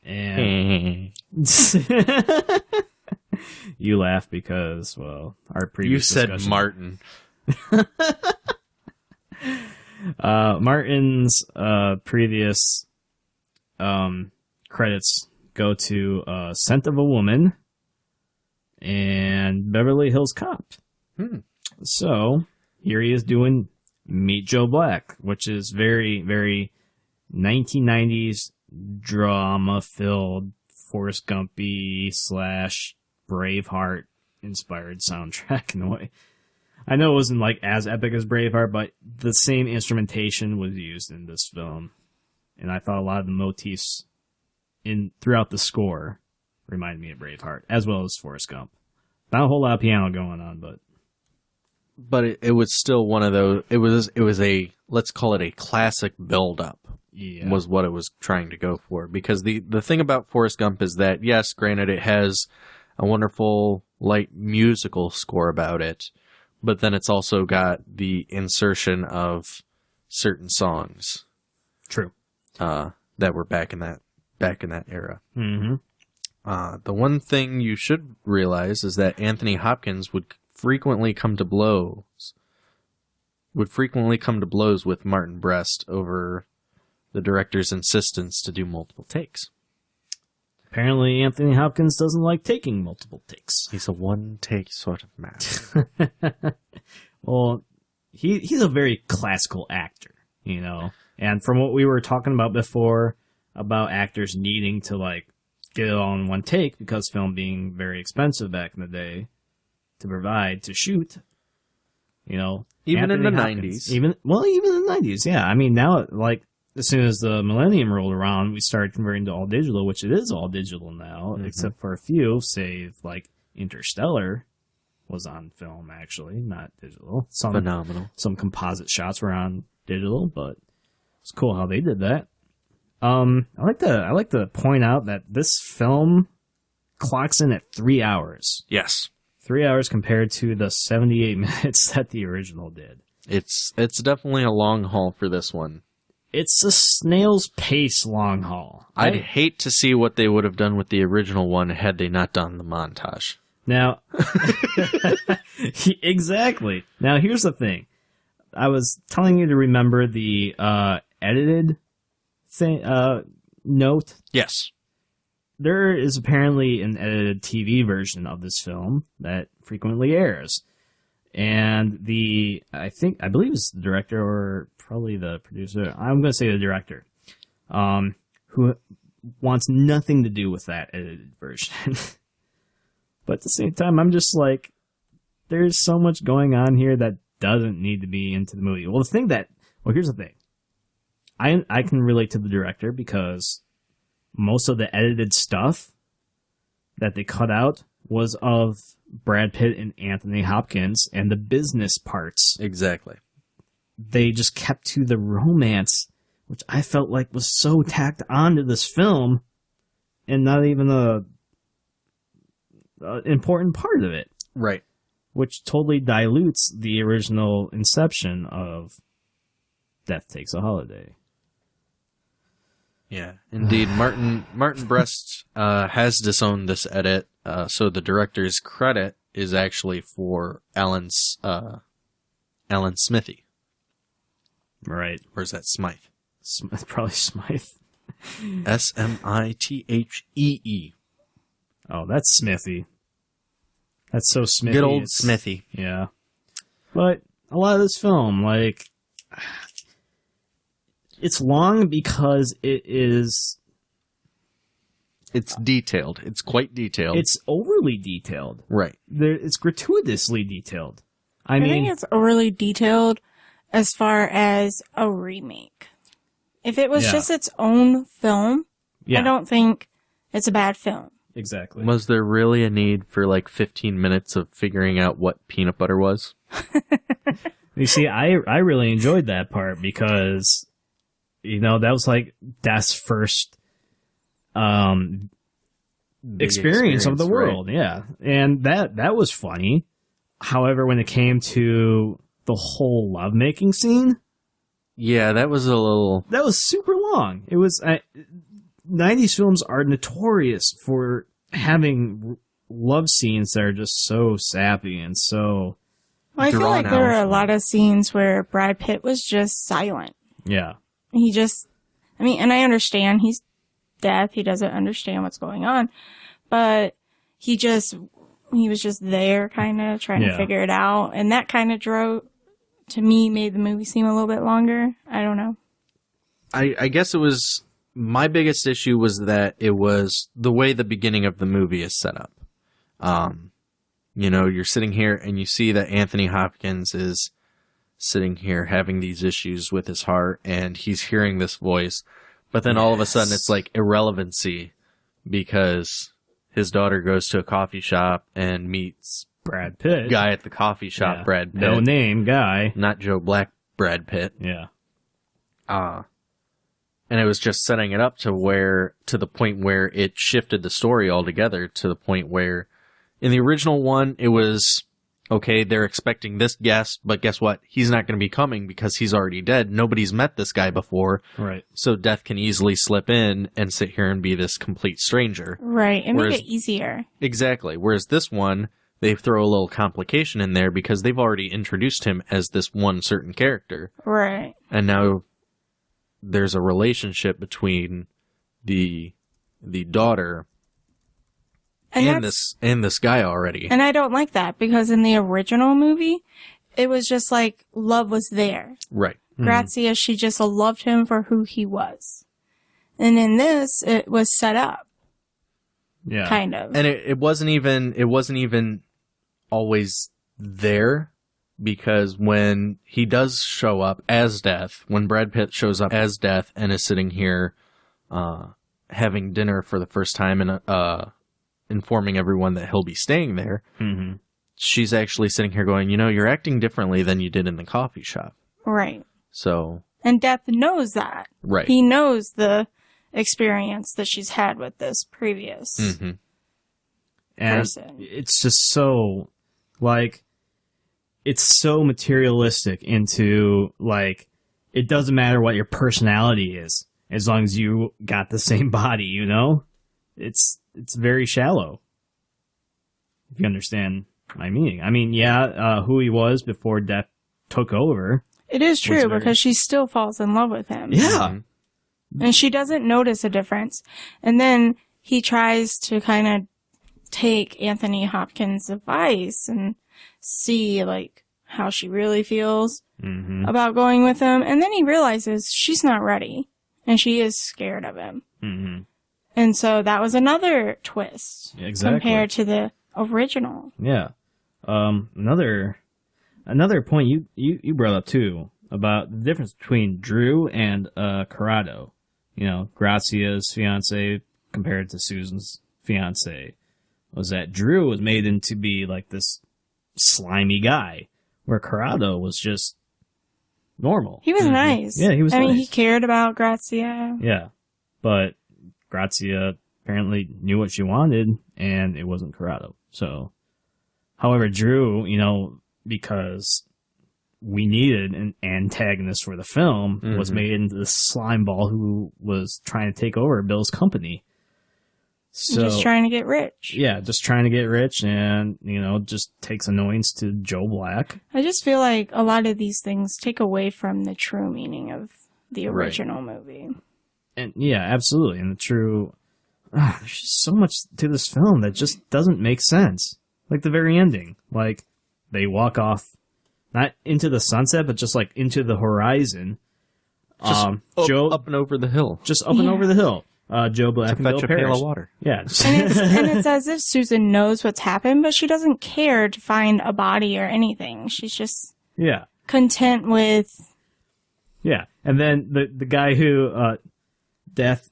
And you laugh because, well, our previous discussion. Martin. Martin's previous credits go to Scent of a Woman and Beverly Hills Cop. So here he is doing Meet Joe Black, which is very, very 1990s drama-filled Forrest Gumpy / Braveheart inspired soundtrack in a way. I know it wasn't like as epic as Braveheart, but the same instrumentation was used in this film, and I thought a lot of the motifs throughout the score reminded me of Braveheart, as well as Forrest Gump. Not a whole lot of piano going on, but it was still one of those. It was a, let's call it a classic build-up. Yeah. Was what it was trying to go for, because the thing about Forrest Gump is that, yes, granted, it has a wonderful light musical score about it, but then it's also got the insertion of certain songs. True. That were back in that era. Mm-hmm. The one thing you should realize is that Anthony Hopkins would frequently come to blows with Martin Brest over the director's insistence to do multiple takes. Apparently, Anthony Hopkins doesn't like taking multiple takes. He's a one-take sort of man. Well, he's a very classical actor, you know. And from what we were talking about before, about actors needing to, like, get it all in one take, because film being very expensive back in the day to shoot, you know. Even Anthony in the Hopkins, 90s. Even in the 90s, yeah. I mean, now, like, as soon as the millennium rolled around, we started converting to all digital, which it is all digital now, except for a few, save, like, Interstellar was on film, actually, not digital. Phenomenal. Some composite shots were on digital, but it's cool how they did that. I like to point out that this film clocks in at 3 hours. Yes. 3 hours compared to the 78 minutes that the original did. It's definitely a long haul for this one. It's a snail's pace long haul. I'd hate to see what they would have done with the original one had they not done the montage. Now, exactly. Now, here's the thing. I was telling you to remember the edited thing, note. Yes. There is apparently an edited TV version of this film that frequently airs. And I believe it's the director or probably the producer. I'm going to say the director, who wants nothing to do with that edited version. But at the same time, I'm just like, there's so much going on here that doesn't need to be into the movie. Well, here's the thing. I can relate to the director because most of the edited stuff that they cut out was of Brad Pitt and Anthony Hopkins and the business parts. Exactly. They just kept to the romance, which I felt like was so tacked onto this film and not even a important part of it. Right. Which totally dilutes the original inception of Death Takes a Holiday. Yeah, indeed. Martin Brest has disowned this edit, so the director's credit is actually for Alan Smithy. Right. Or is that Smythe? Probably Smythe. Smithee. Oh, that's Smithy. That's so Smithy. Good old Smithy. Yeah. But a lot of this film, like, it's long because it's detailed. It's quite detailed. It's overly detailed. Right. It's gratuitously detailed. I think it's overly detailed as far as a remake. If it was just its own film, I don't think it's a bad film. Exactly. Was there really a need for like 15 minutes of figuring out what peanut butter was? You see, I really enjoyed that part because, that was like Death's first experience of the world. Right. Yeah. And that was funny. However, when it came to the whole lovemaking scene, yeah, that was super long. It was 90s films are notorious for having love scenes that are just so sappy and so Well, I feel like there were a lot of scenes where Brad Pitt was just silent. Yeah. And I understand he's deaf. He doesn't understand what's going on. But he was just there kind of trying to figure it out. And that kind of made the movie seem a little bit longer. I don't know. I guess it was, my biggest issue was that it was the way the beginning of the movie is set up. You're sitting here and you see that Anthony Hopkins is sitting here having these issues with his heart and he's hearing this voice. But then all of a sudden it's like irrelevancy because his daughter goes to a coffee shop and meets Brad Pitt. Guy at the coffee shop, Brad Pitt. No name guy. Not Joe Black, Brad Pitt. Yeah. And it was just setting it up to the point where it shifted the story altogether to the point where in the original one, it was, okay, they're expecting this guest, but guess what? He's not going to be coming because he's already dead. Nobody's met this guy before. Right. So Death can easily slip in and sit here and be this complete stranger. Right. And make it easier. Exactly. Whereas this one, they throw a little complication in there because they've already introduced him as this one certain character. Right. And now there's a relationship between the daughter and this guy already. And I don't like that because in the original movie, it was just like love was there. Right. Grazia, she just loved him for who he was. And in this, it was set up. Yeah. Kind of. And it wasn't even always there because when he does show up as Death, when Brad Pitt shows up as Death and is sitting here having dinner for the first time and informing everyone that he'll be staying there, she's actually sitting here going, you're acting differently than you did in the coffee shop. Right. So. And Death knows that. Right. He knows the experience that she's had with this previous and person. It's just so, it's so materialistic into, it doesn't matter what your personality is, as long as you got the same body, It's very shallow, if you understand my meaning. I mean, who he was before Death took over. It is true because she still falls in love with him. Yeah. And she doesn't notice a difference. And then he tries to kind of take Anthony Hopkins' advice and see, how she really feels about going with him. And then he realizes she's not ready. And she is scared of him. Mm-hmm. And so that was another twist compared to the original. Yeah. Another point you brought up too about the difference between Drew and Corrado. Gracia's fiance compared to Susan's fiance was that Drew was made into be this slimy guy, where Corrado was just normal. He was nice. Yeah, he was nice. I mean, he cared about Grazia. Yeah, but Grazia apparently knew what she wanted, and it wasn't Corrado. So, however, Drew, because we needed an antagonist for the film, was made into this slime ball who was trying to take over Bill's company. So, just trying to get rich. Yeah, just trying to get rich and, just takes annoyance to Joe Black. I just feel like a lot of these things take away from the true meaning of the original movie. And yeah, absolutely. And there's just so much to this film that just doesn't make sense. Like the very ending. They walk off, not into the sunset, but just into the horizon. Just up and over the hill. Just up and over the hill. Joe Black and Bill fetch a Parrish. pail of water. Yeah. And it's as if Susan knows what's happened, but she doesn't care to find a body or anything. She's just content with... Yeah. And then the guy who Death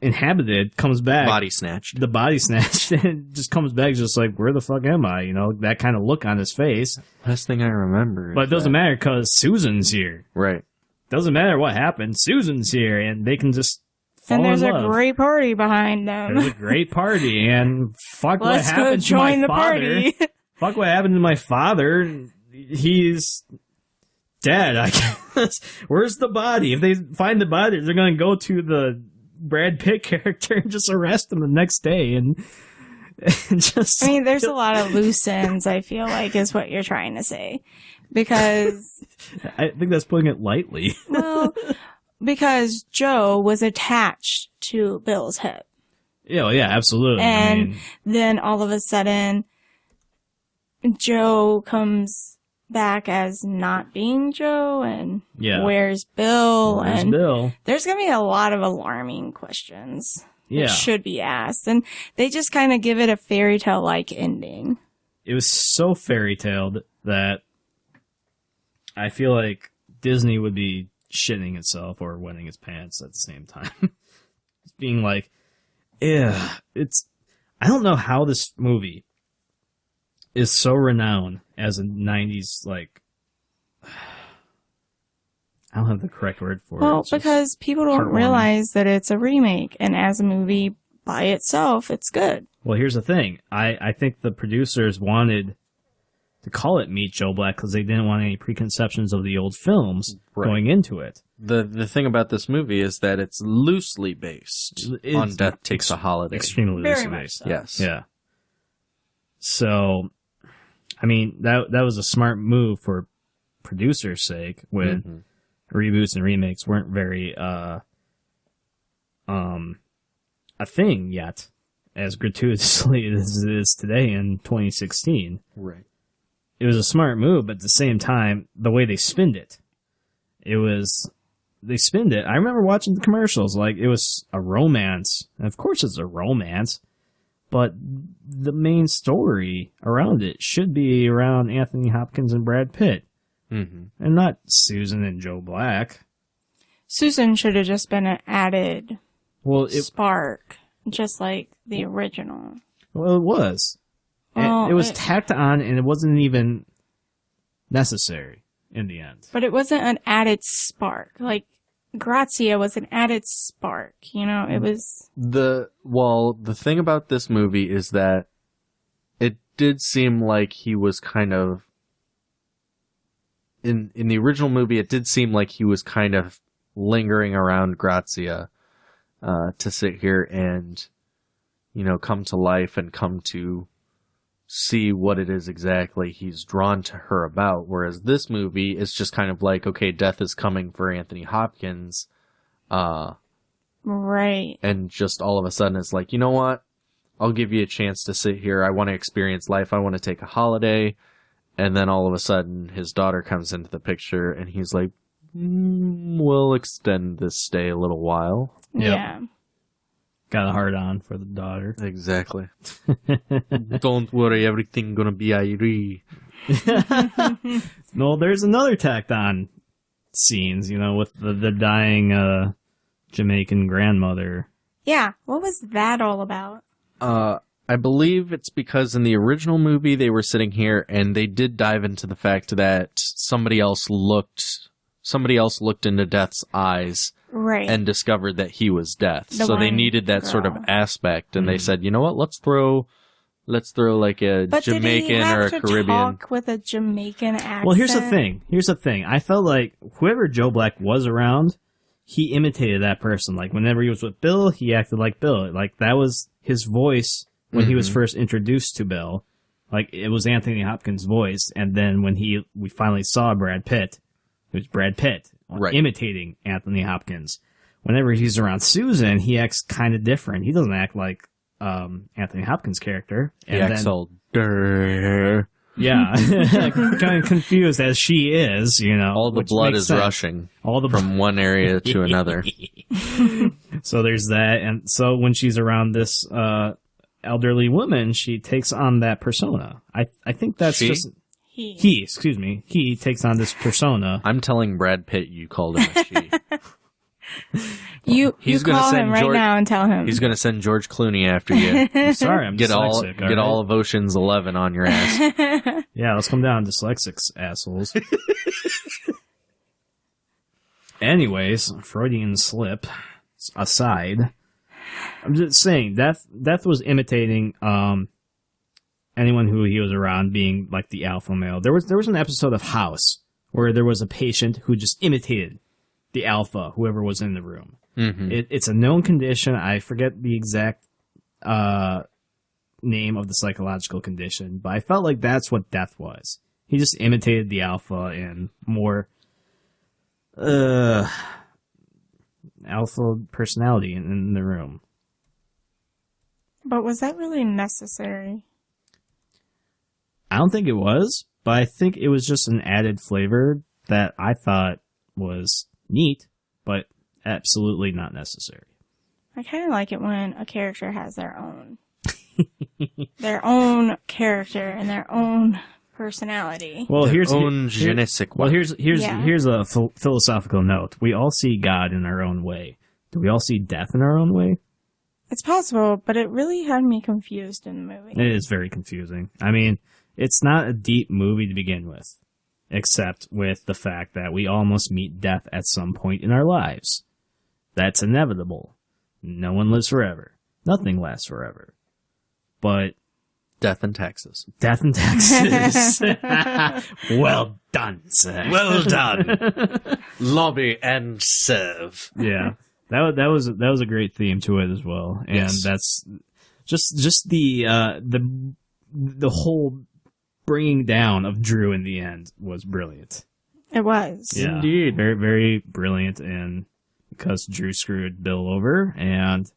inhabited comes back. Body snatched. The body snatched and just comes back just like, where the fuck am I? You know, that kind of look on his face. Last thing I remember. But it doesn't matter because Susan's here. Right. Doesn't matter what happened. Susan's here, and they can just fall And there's in a love. great party behind them. There's a great party, and fuck what Let's go happened to join my the father. party. Fuck what happened to my father. He's dead, I guess. Where's the body? If they find the body, they're going to go to the Brad Pitt character and just arrest him the next day. And just. I mean, there's a lot of loose ends, I feel like, is what you're trying to say. Because. I think that's putting it lightly. Well, because Joe was attached to Bill's hip. Yeah, absolutely. And then all of a sudden, Joe comes back as not being Joe, and where's Bill? Where's Bill? There's going to be a lot of alarming questions that should be asked. And they just kind of give it a fairy tale-like ending. It was so fairy tale that I feel like Disney would be shitting itself or wetting its pants at the same time. Just being like, yeah, I don't know how this movie is so renowned as a 90s, like, I don't have the correct word for it. Well, because people don't realize that it's a remake, and as a movie by itself, it's good. Well, here's the thing. I think the producers wanted to call it Meet Joe Black because they didn't want any preconceptions of the old films going into it. The thing about this movie is that it's loosely based on Death Takes a Holiday. Extremely loosely based. So. Yes. Yeah. So, I mean, that was a smart move for producers' sake when reboots and remakes weren't very a thing yet, as gratuitously as it is today in 2016. Right. It was a smart move, but at the same time, the way they spinned it, they spinned it. I remember watching the commercials, like it was a romance. And of course it's a romance, but the main story around it should be around Anthony Hopkins and Brad Pitt. And not Susan and Joe Black. Susan should have just been an added spark, just like the original. Well, it was. Well, it was tacked on, and it wasn't even necessary in the end. But it wasn't an added spark. Like, Grazia was an added spark, you know? It was... The thing about this movie is that it did seem like he was kind of... In the original movie, it did seem like he was kind of lingering around Grazia to sit here and, you know, come to life and come to see what it is exactly he's drawn to her about. Whereas this movie is just kind of like, okay, death is coming for Anthony Hopkins. Right. And just all of a sudden it's like, you know what? I'll give you a chance to sit here. I want to experience life. I want to take a holiday. And then all of a sudden, his daughter comes into the picture, and he's like, we'll extend this stay a little while. Yeah. Got a hard on for the daughter. Exactly. Don't worry, everything gonna be Irie. No, there's another tacked on scenes, you know, with the dying Jamaican grandmother. Yeah, what was that all about? I believe it's because in the original movie they were sitting here and they did dive into the fact that somebody else looked into Death's eyes and discovered that he was Death. So they needed that sort of aspect, and they said, you know what, let's throw like a Jamaican or a Caribbean. Talk with a Jamaican accent? Well, here's the thing. I felt like whoever Joe Black was around, he imitated that person. Like whenever he was with Bill, he acted like Bill. Like that was his voice. When he was first introduced to Bill, like it was Anthony Hopkins' voice, and then when we finally saw Brad Pitt, it was Brad Pitt imitating Anthony Hopkins. Whenever he's around Susan, he acts kind of different. He doesn't act like Anthony Hopkins' character. He acts all durr. Yeah, kind of confused as she is, you know. All the blood is rushing from one area to another. So there's that, and so when she's around this elderly woman, she takes on that persona. I think that's just he takes on this persona. I'm telling Brad Pitt you called him a she. You He's gonna call send him right George- now and tell him. He's going to send George Clooney after you. Sorry, I'm Get dyslexic. all of Ocean's 11 on your ass. Yeah, let's come down, dyslexics, assholes. Anyways, Freudian slip aside, I'm just saying Death was imitating anyone who he was around being like the alpha male. There was an episode of House where there was a patient who just imitated the alpha, whoever was in the room. Mm-hmm. It's a known condition. I forget the exact name of the psychological condition, but I felt like that's what Death was. He just imitated the alpha in more alpha personality in the room. But was that really necessary? I don't think it was, but I think it was just an added flavor that I thought was neat, but absolutely not necessary. I kind of like it when a character has their own character and their own personality. Well, here's je ne sais quoi. Well, here's Yeah. here's a philosophical note. We all see God in our own way. Do we all see death in our own way? It's possible, but it really had me confused in the movie. It is very confusing. I mean, it's not a deep movie to begin with, except with the fact that we almost meet death at some point in our lives. That's inevitable. No one lives forever. Nothing lasts forever. But Death in Texas. Death in Texas. Well done, sir. Well done. Lobby and serve. Yeah, that was a great theme to it as well, and Yes. that's just the whole bringing down of Drew in the end was brilliant. It was. Yeah, Indeed. very very brilliant, and because Drew screwed Bill over, and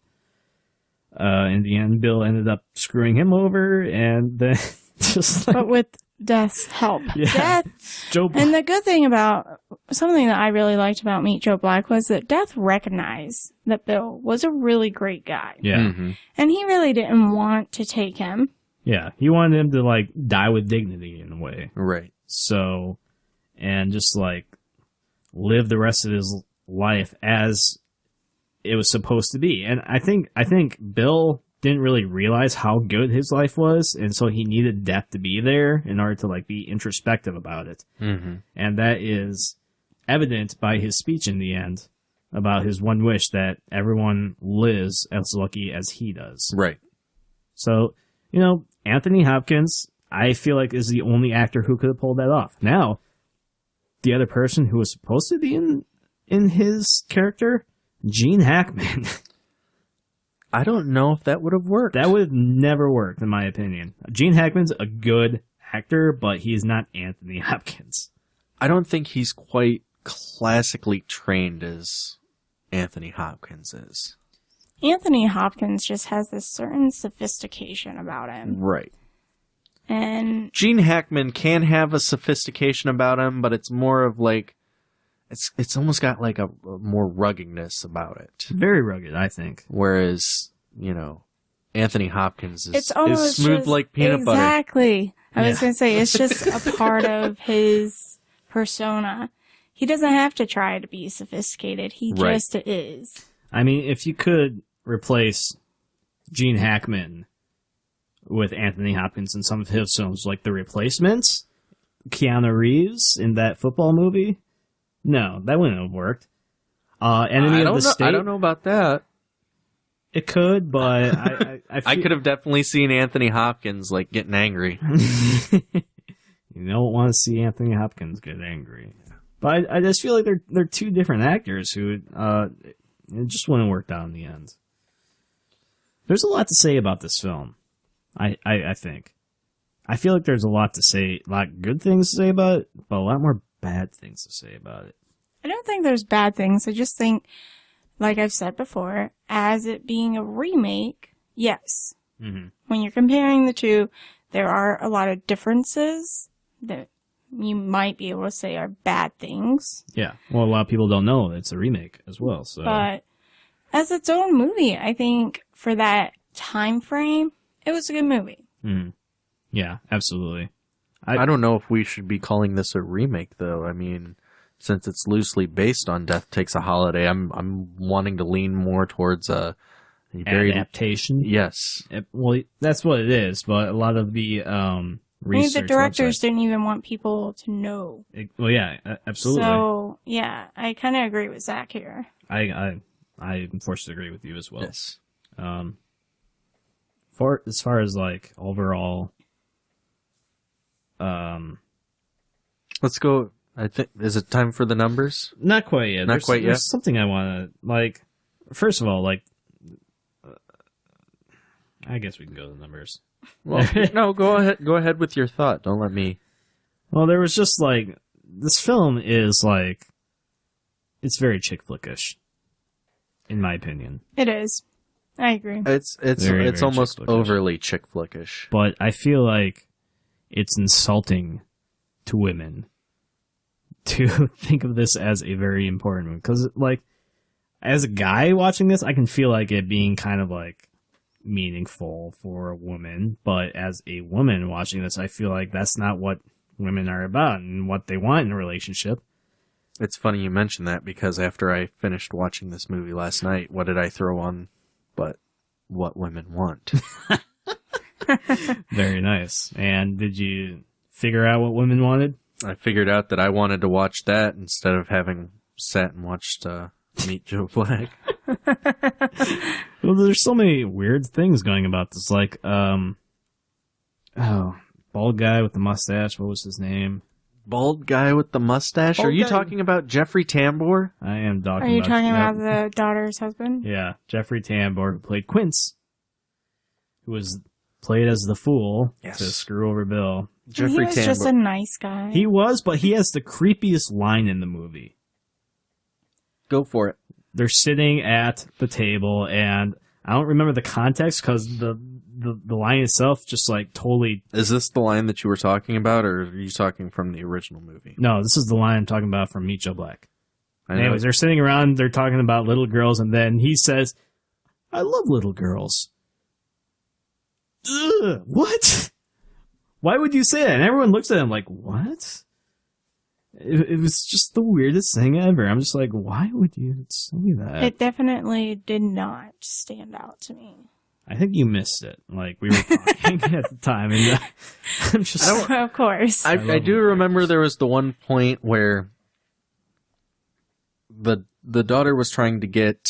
in the end, Bill ended up screwing him over, and then just like But with Death's help. Yeah. Death. Joe. And the good thing about, something that I really liked about Meet Joe Black was that Death recognized that Bill was a really great guy. Yeah, Mm-hmm. And he really didn't want to take him. yeah, he wanted him to like die with dignity in a way. Right. So, and just like live the rest of his life as it was supposed to be. And I think Bill didn't really realize how good his life was, and so he needed death to be there in order to like be introspective about it. Mm-hmm. And that is evident by his speech in the end about his one wish that everyone lives as lucky as he does. Right. So, you know, Anthony Hopkins, I feel like, is the only actor who could have pulled that off. Now, the other person who was supposed to be in his character, Gene Hackman. I don't know if that would have worked. That would have never worked, in my opinion. Gene Hackman's a good actor, but he's not Anthony Hopkins. I don't think he's quite classically trained as Anthony Hopkins is. Anthony Hopkins just has this certain sophistication about him. Right. And Gene Hackman can have a sophistication about him, but it's more of like, it's almost got like a more ruggedness about it. Very rugged, I think. Whereas, you know, Anthony Hopkins it's almost is smooth just- like peanut butter. Exactly. I was Yeah. going to say, it's just a part of his persona. He doesn't have to try to be sophisticated. He Right. just is. I mean, if you could replace Gene Hackman with Anthony Hopkins in some of his films, like The Replacements, Keanu Reeves in that football movie, no, that wouldn't have worked. Enemy of the State, I don't know about that. it could, but I I could have definitely seen Anthony Hopkins like getting angry. You don't want to see Anthony Hopkins get angry. But I just feel like they're two different actors who it just wouldn't work out in the end. There's a lot to say about this film. I think. I feel like there's a lot to say, a lot of good things to say about it, but a lot more bad things to say about it. I don't think there's bad things. I just think, like I've said before, as it being a remake, yes. Mm-hmm. When you're comparing the two, there are a lot of differences that you might be able to say are bad things. Yeah. Well, a lot of people don't know it's a remake as well. So But as its own movie, I think for that time frame, it was a good movie. Mhm. Yeah, absolutely. I don't know if we should be calling this a remake, though. I mean, since it's loosely based on Death Takes a Holiday, I'm wanting to lean more towards a very adaptation. Yes. Well, that's what it is, but a lot of the research the directors websites, didn't even want people to know. well, yeah, absolutely. So, yeah, I kind of agree with Zach here. I am forced to agree with you as well. Yes. As far as like overall, Let's go. I think, is it time for the numbers? not quite yet. Not quite yet? There's something I want to like. First of all, like, I guess we can go to the numbers. Well, no, go ahead. Go ahead with your thought. Don't let me. Well, there was just like this film is like it's very chick flickish, in my opinion. It is. I agree. It's Very, it's very almost chick-flickish. overly chick flickish. But I feel like it's insulting to women to think of this as a very important one. Because, like, as a guy watching this, I can feel like it being kind of, like, meaningful for a woman. But as a woman watching this, I feel like that's not what women are about and what they want in a relationship. It's funny you mention that because after I finished watching this movie last night, what did I throw on but what women want? Very nice. And did you figure out what women wanted? I figured out that I wanted to watch that instead of having sat and watched Meet Joe Black. Well, there's so many weird things going about this. Like, bald guy with the mustache. What was his name? Bald guy with the mustache? Bald Are you guy. talking about Jeffrey Tambor? I am talking Are you about... talking yep. about the daughter's husband? Yeah, Jeffrey Tambor, who played Quince, who was played as the fool Yes. to screw over Bill. Jeffrey He was just a Tambor. nice guy. He was, but he has the creepiest line in the movie. Go for it. They're sitting at the table, and I don't remember the context because the line itself just like totally... Is this the line that you were talking about, or are you talking from the original movie? No, this is the line I'm talking about from Meet Joe Black. I know. Anyways, they're sitting around, they're talking about little girls, and then he says, I love little girls. Ugh, what? Why would you say that? And everyone looks at him like, what? It was just the weirdest thing ever. I'm just like, why would you say that? It definitely did not stand out to me. I think you missed it. Like, we were talking at the time, and I'm just... Of course. I love do him. remember there was the one point where the daughter was trying to get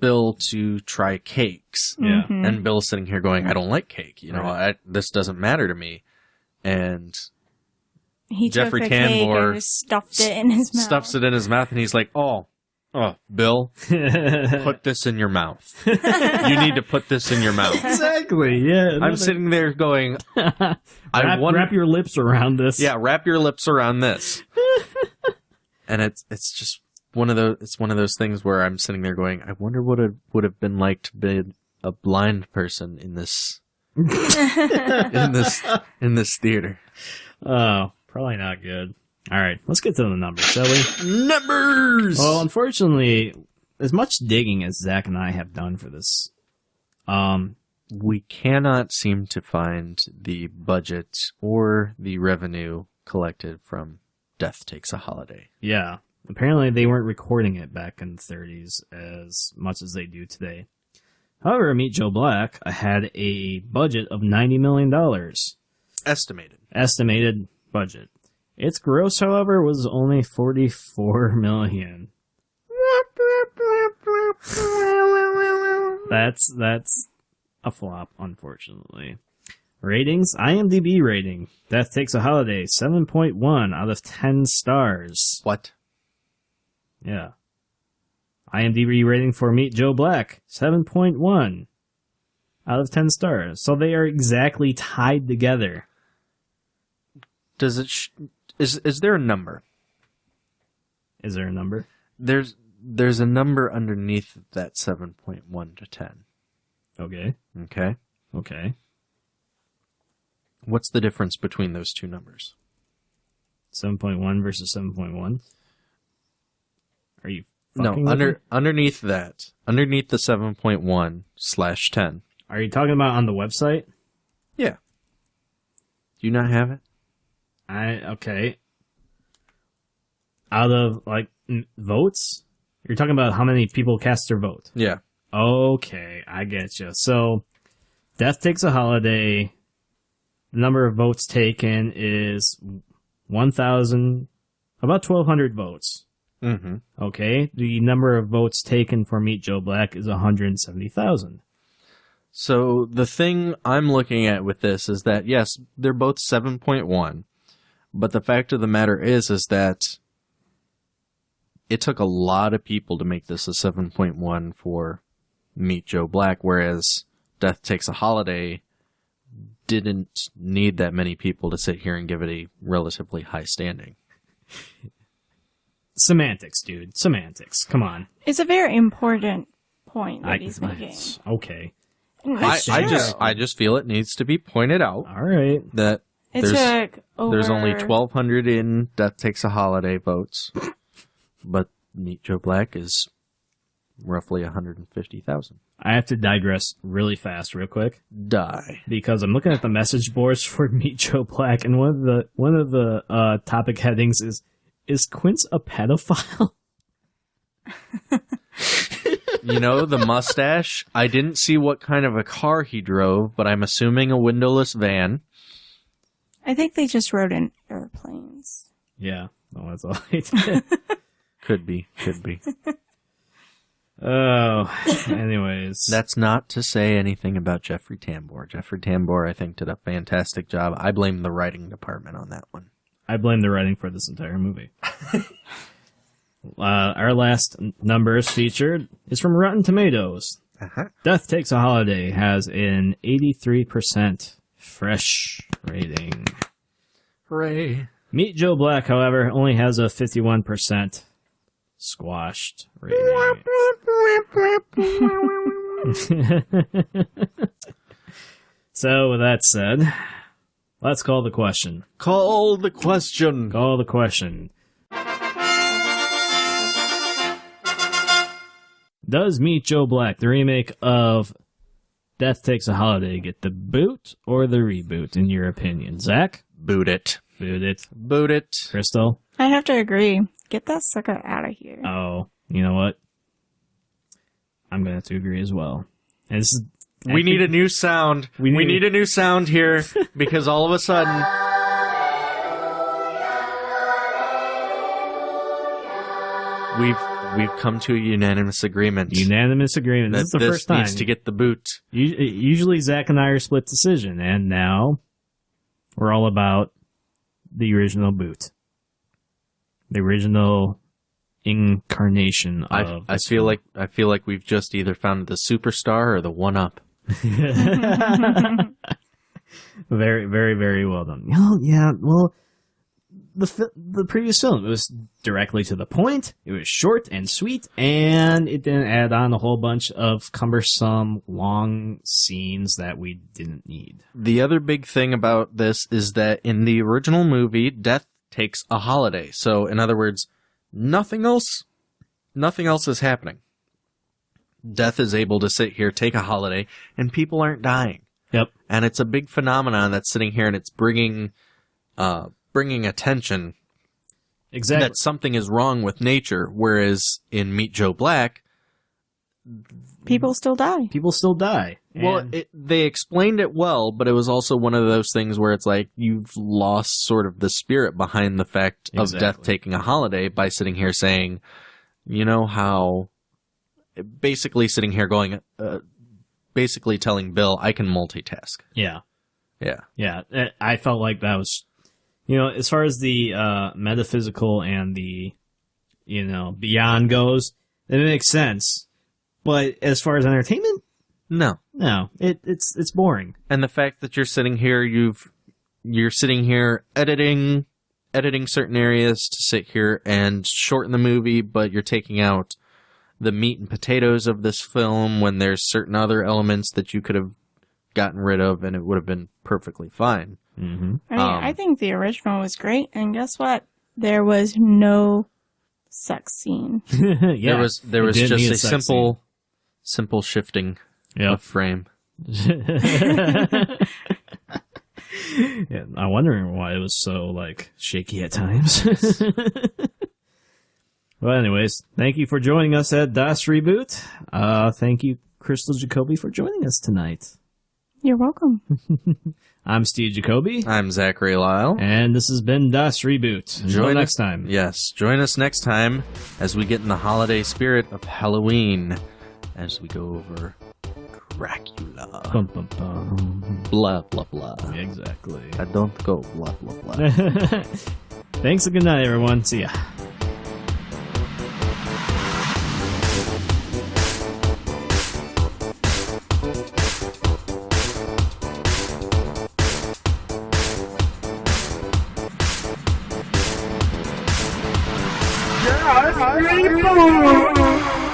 Bill to try cakes. Yeah. Mhm. And Bill's sitting here going, I don't like cake. You know, Right. this doesn't matter to me. And He Jeffrey took the cake Tambor and just stuffed it in his mouth. stuffs it in his mouth, and he's like, oh, Bill, put this in your mouth. You need to put this in your mouth. Exactly, yeah. I'm sitting there going, wrap your lips around this. Yeah, wrap your lips around this. And it's just one of those things where I'm sitting there going, I wonder what it would have been like to be a blind person in this in this theater. Oh, probably not good. All right, let's get to the numbers, shall we? Numbers. Well, unfortunately, as much digging as Zach and I have done for this, We cannot seem to find the budget or the revenue collected from Death Takes a Holiday. yeah, apparently they weren't recording it back in the 30s as much as they do today. However, Meet Joe Black had a budget of $90 million. Estimated. Estimated budget. Its gross, however, was only $44 million. That's a flop, unfortunately. Ratings, IMDb rating. Death Takes a Holiday, 7.1 out of 10 stars. What? Yeah. IMDb rating for Meet Joe Black, 7.1 out of 10 stars. So they are exactly tied together. Does it? Is there a number? Is there a number? There's a number underneath that 7.1 to 10. Okay. Okay. Okay. What's the difference between those two numbers? 7.1 versus 7.1? Are you No, fucking with me? underneath that, underneath the 7.1/10. Are you talking about on the website? Yeah. Do you not have it? Okay. Out of, like, votes? You're talking about how many people cast their vote. Yeah. Okay, I get you. So, Death Takes a Holiday, the number of votes taken is 1,000, about 1,200 votes. Mm-hmm. Okay, the number of votes taken for Meet Joe Black is 170,000. So the thing I'm looking at with this is that, yes, they're both 7.1, but the fact of the matter is that it took a lot of people to make this a 7.1 for Meet Joe Black, whereas Death Takes a Holiday didn't need that many people to sit here and give it a relatively high standing. Semantics, dude. Semantics. Come on. It's a very important point that he's making. Okay. I just feel it needs to be pointed out All right. that It took over... there's only 1,200 in Death Takes a Holiday votes, but Meet Joe Black is roughly 150,000. I have to digress really fast, real quick, Die. because I'm looking at the message boards for Meet Joe Black, and one of the topic headings is Quince a pedophile? You know, the mustache, I didn't see what kind of a car he drove, but I'm assuming a windowless van. I think they just rode in airplanes. Yeah, no, that's all I did. Could be. Oh, anyways. That's not to say anything about Jeffrey Tambor. Jeffrey Tambor, I think, did a fantastic job. I blame the writing department on that one. I blame the writing for this entire movie. Our last numbers featured is from Rotten Tomatoes. Uh-huh. Death Takes a Holiday has an 83% fresh rating. Hooray. Meet Joe Black, however, only has a 51% squashed rating. So, with that said, let's call the question. Call the question. Call the question. Does Meet Joe Black, the remake of Death Takes a Holiday, get the boot or the reboot, in your opinion? Zach? Boot it. Boot it. Boot it. Krystal? I have to agree. Get that sucker out of here. Oh, you know what? I'm going to have to agree as well. And this is, We need a new sound. We need a new sound here because all of a sudden... We've come to a unanimous agreement. Unanimous agreement. This is the first time. Needs to get the boot. Usually Zach and I are split decision, and now we're all about the original boot. The original incarnation of I feel like we've just either found the superstar or the one-up. Very, very, very well done. Oh, yeah, well, the previous film, it was directly to the point, it was short and sweet, and it didn't add on a whole bunch of cumbersome, long scenes that we didn't need. The other big thing about this is that in the original movie, Death Takes a Holiday. So, in other words, nothing else is happening. Death is able to sit here, take a holiday, and people aren't dying. Yep. And it's a big phenomenon that's sitting here and it's bringing attention Exactly. that something is wrong with nature, whereas in Meet Joe Black, People still die. People still die. well, they explained it well, but it was also one of those things where it's like you've lost sort of the spirit behind the fact of Exactly. Death taking a holiday by sitting here saying, you know how, basically sitting here going, basically telling Bill, I can multitask. Yeah. Yeah. Yeah. I felt like that was, as far as the metaphysical and the, beyond goes, it makes sense. But as far as entertainment, No. it's boring. And the fact that you're sitting here, you're sitting here editing certain areas to sit here and shorten the movie, but you're taking out the meat and potatoes of this film when there's certain other elements that you could have gotten rid of and it would have been perfectly fine. Mm-hmm. I think the original was great, and guess what? There was no sex scene. Yeah, there was it didn't need just a sex simple shifting scene. of frame. Yeah, I'm wondering why it was so shaky at times. Well, anyways, thank you for joining us at Das Reboot. Thank you, Krystal Jacobi, for joining us tonight. You're welcome. I'm Steve Jacobi. I'm Zachary Lyle. And this has been Das Reboot. Until next time. Yes, join us next time as we get in the holiday spirit of Halloween as we go over Dracula. Bum, bum, bum. Blah, blah, blah. Exactly. I don't go blah, blah, blah. Thanks and good night, everyone. See ya. Reboot!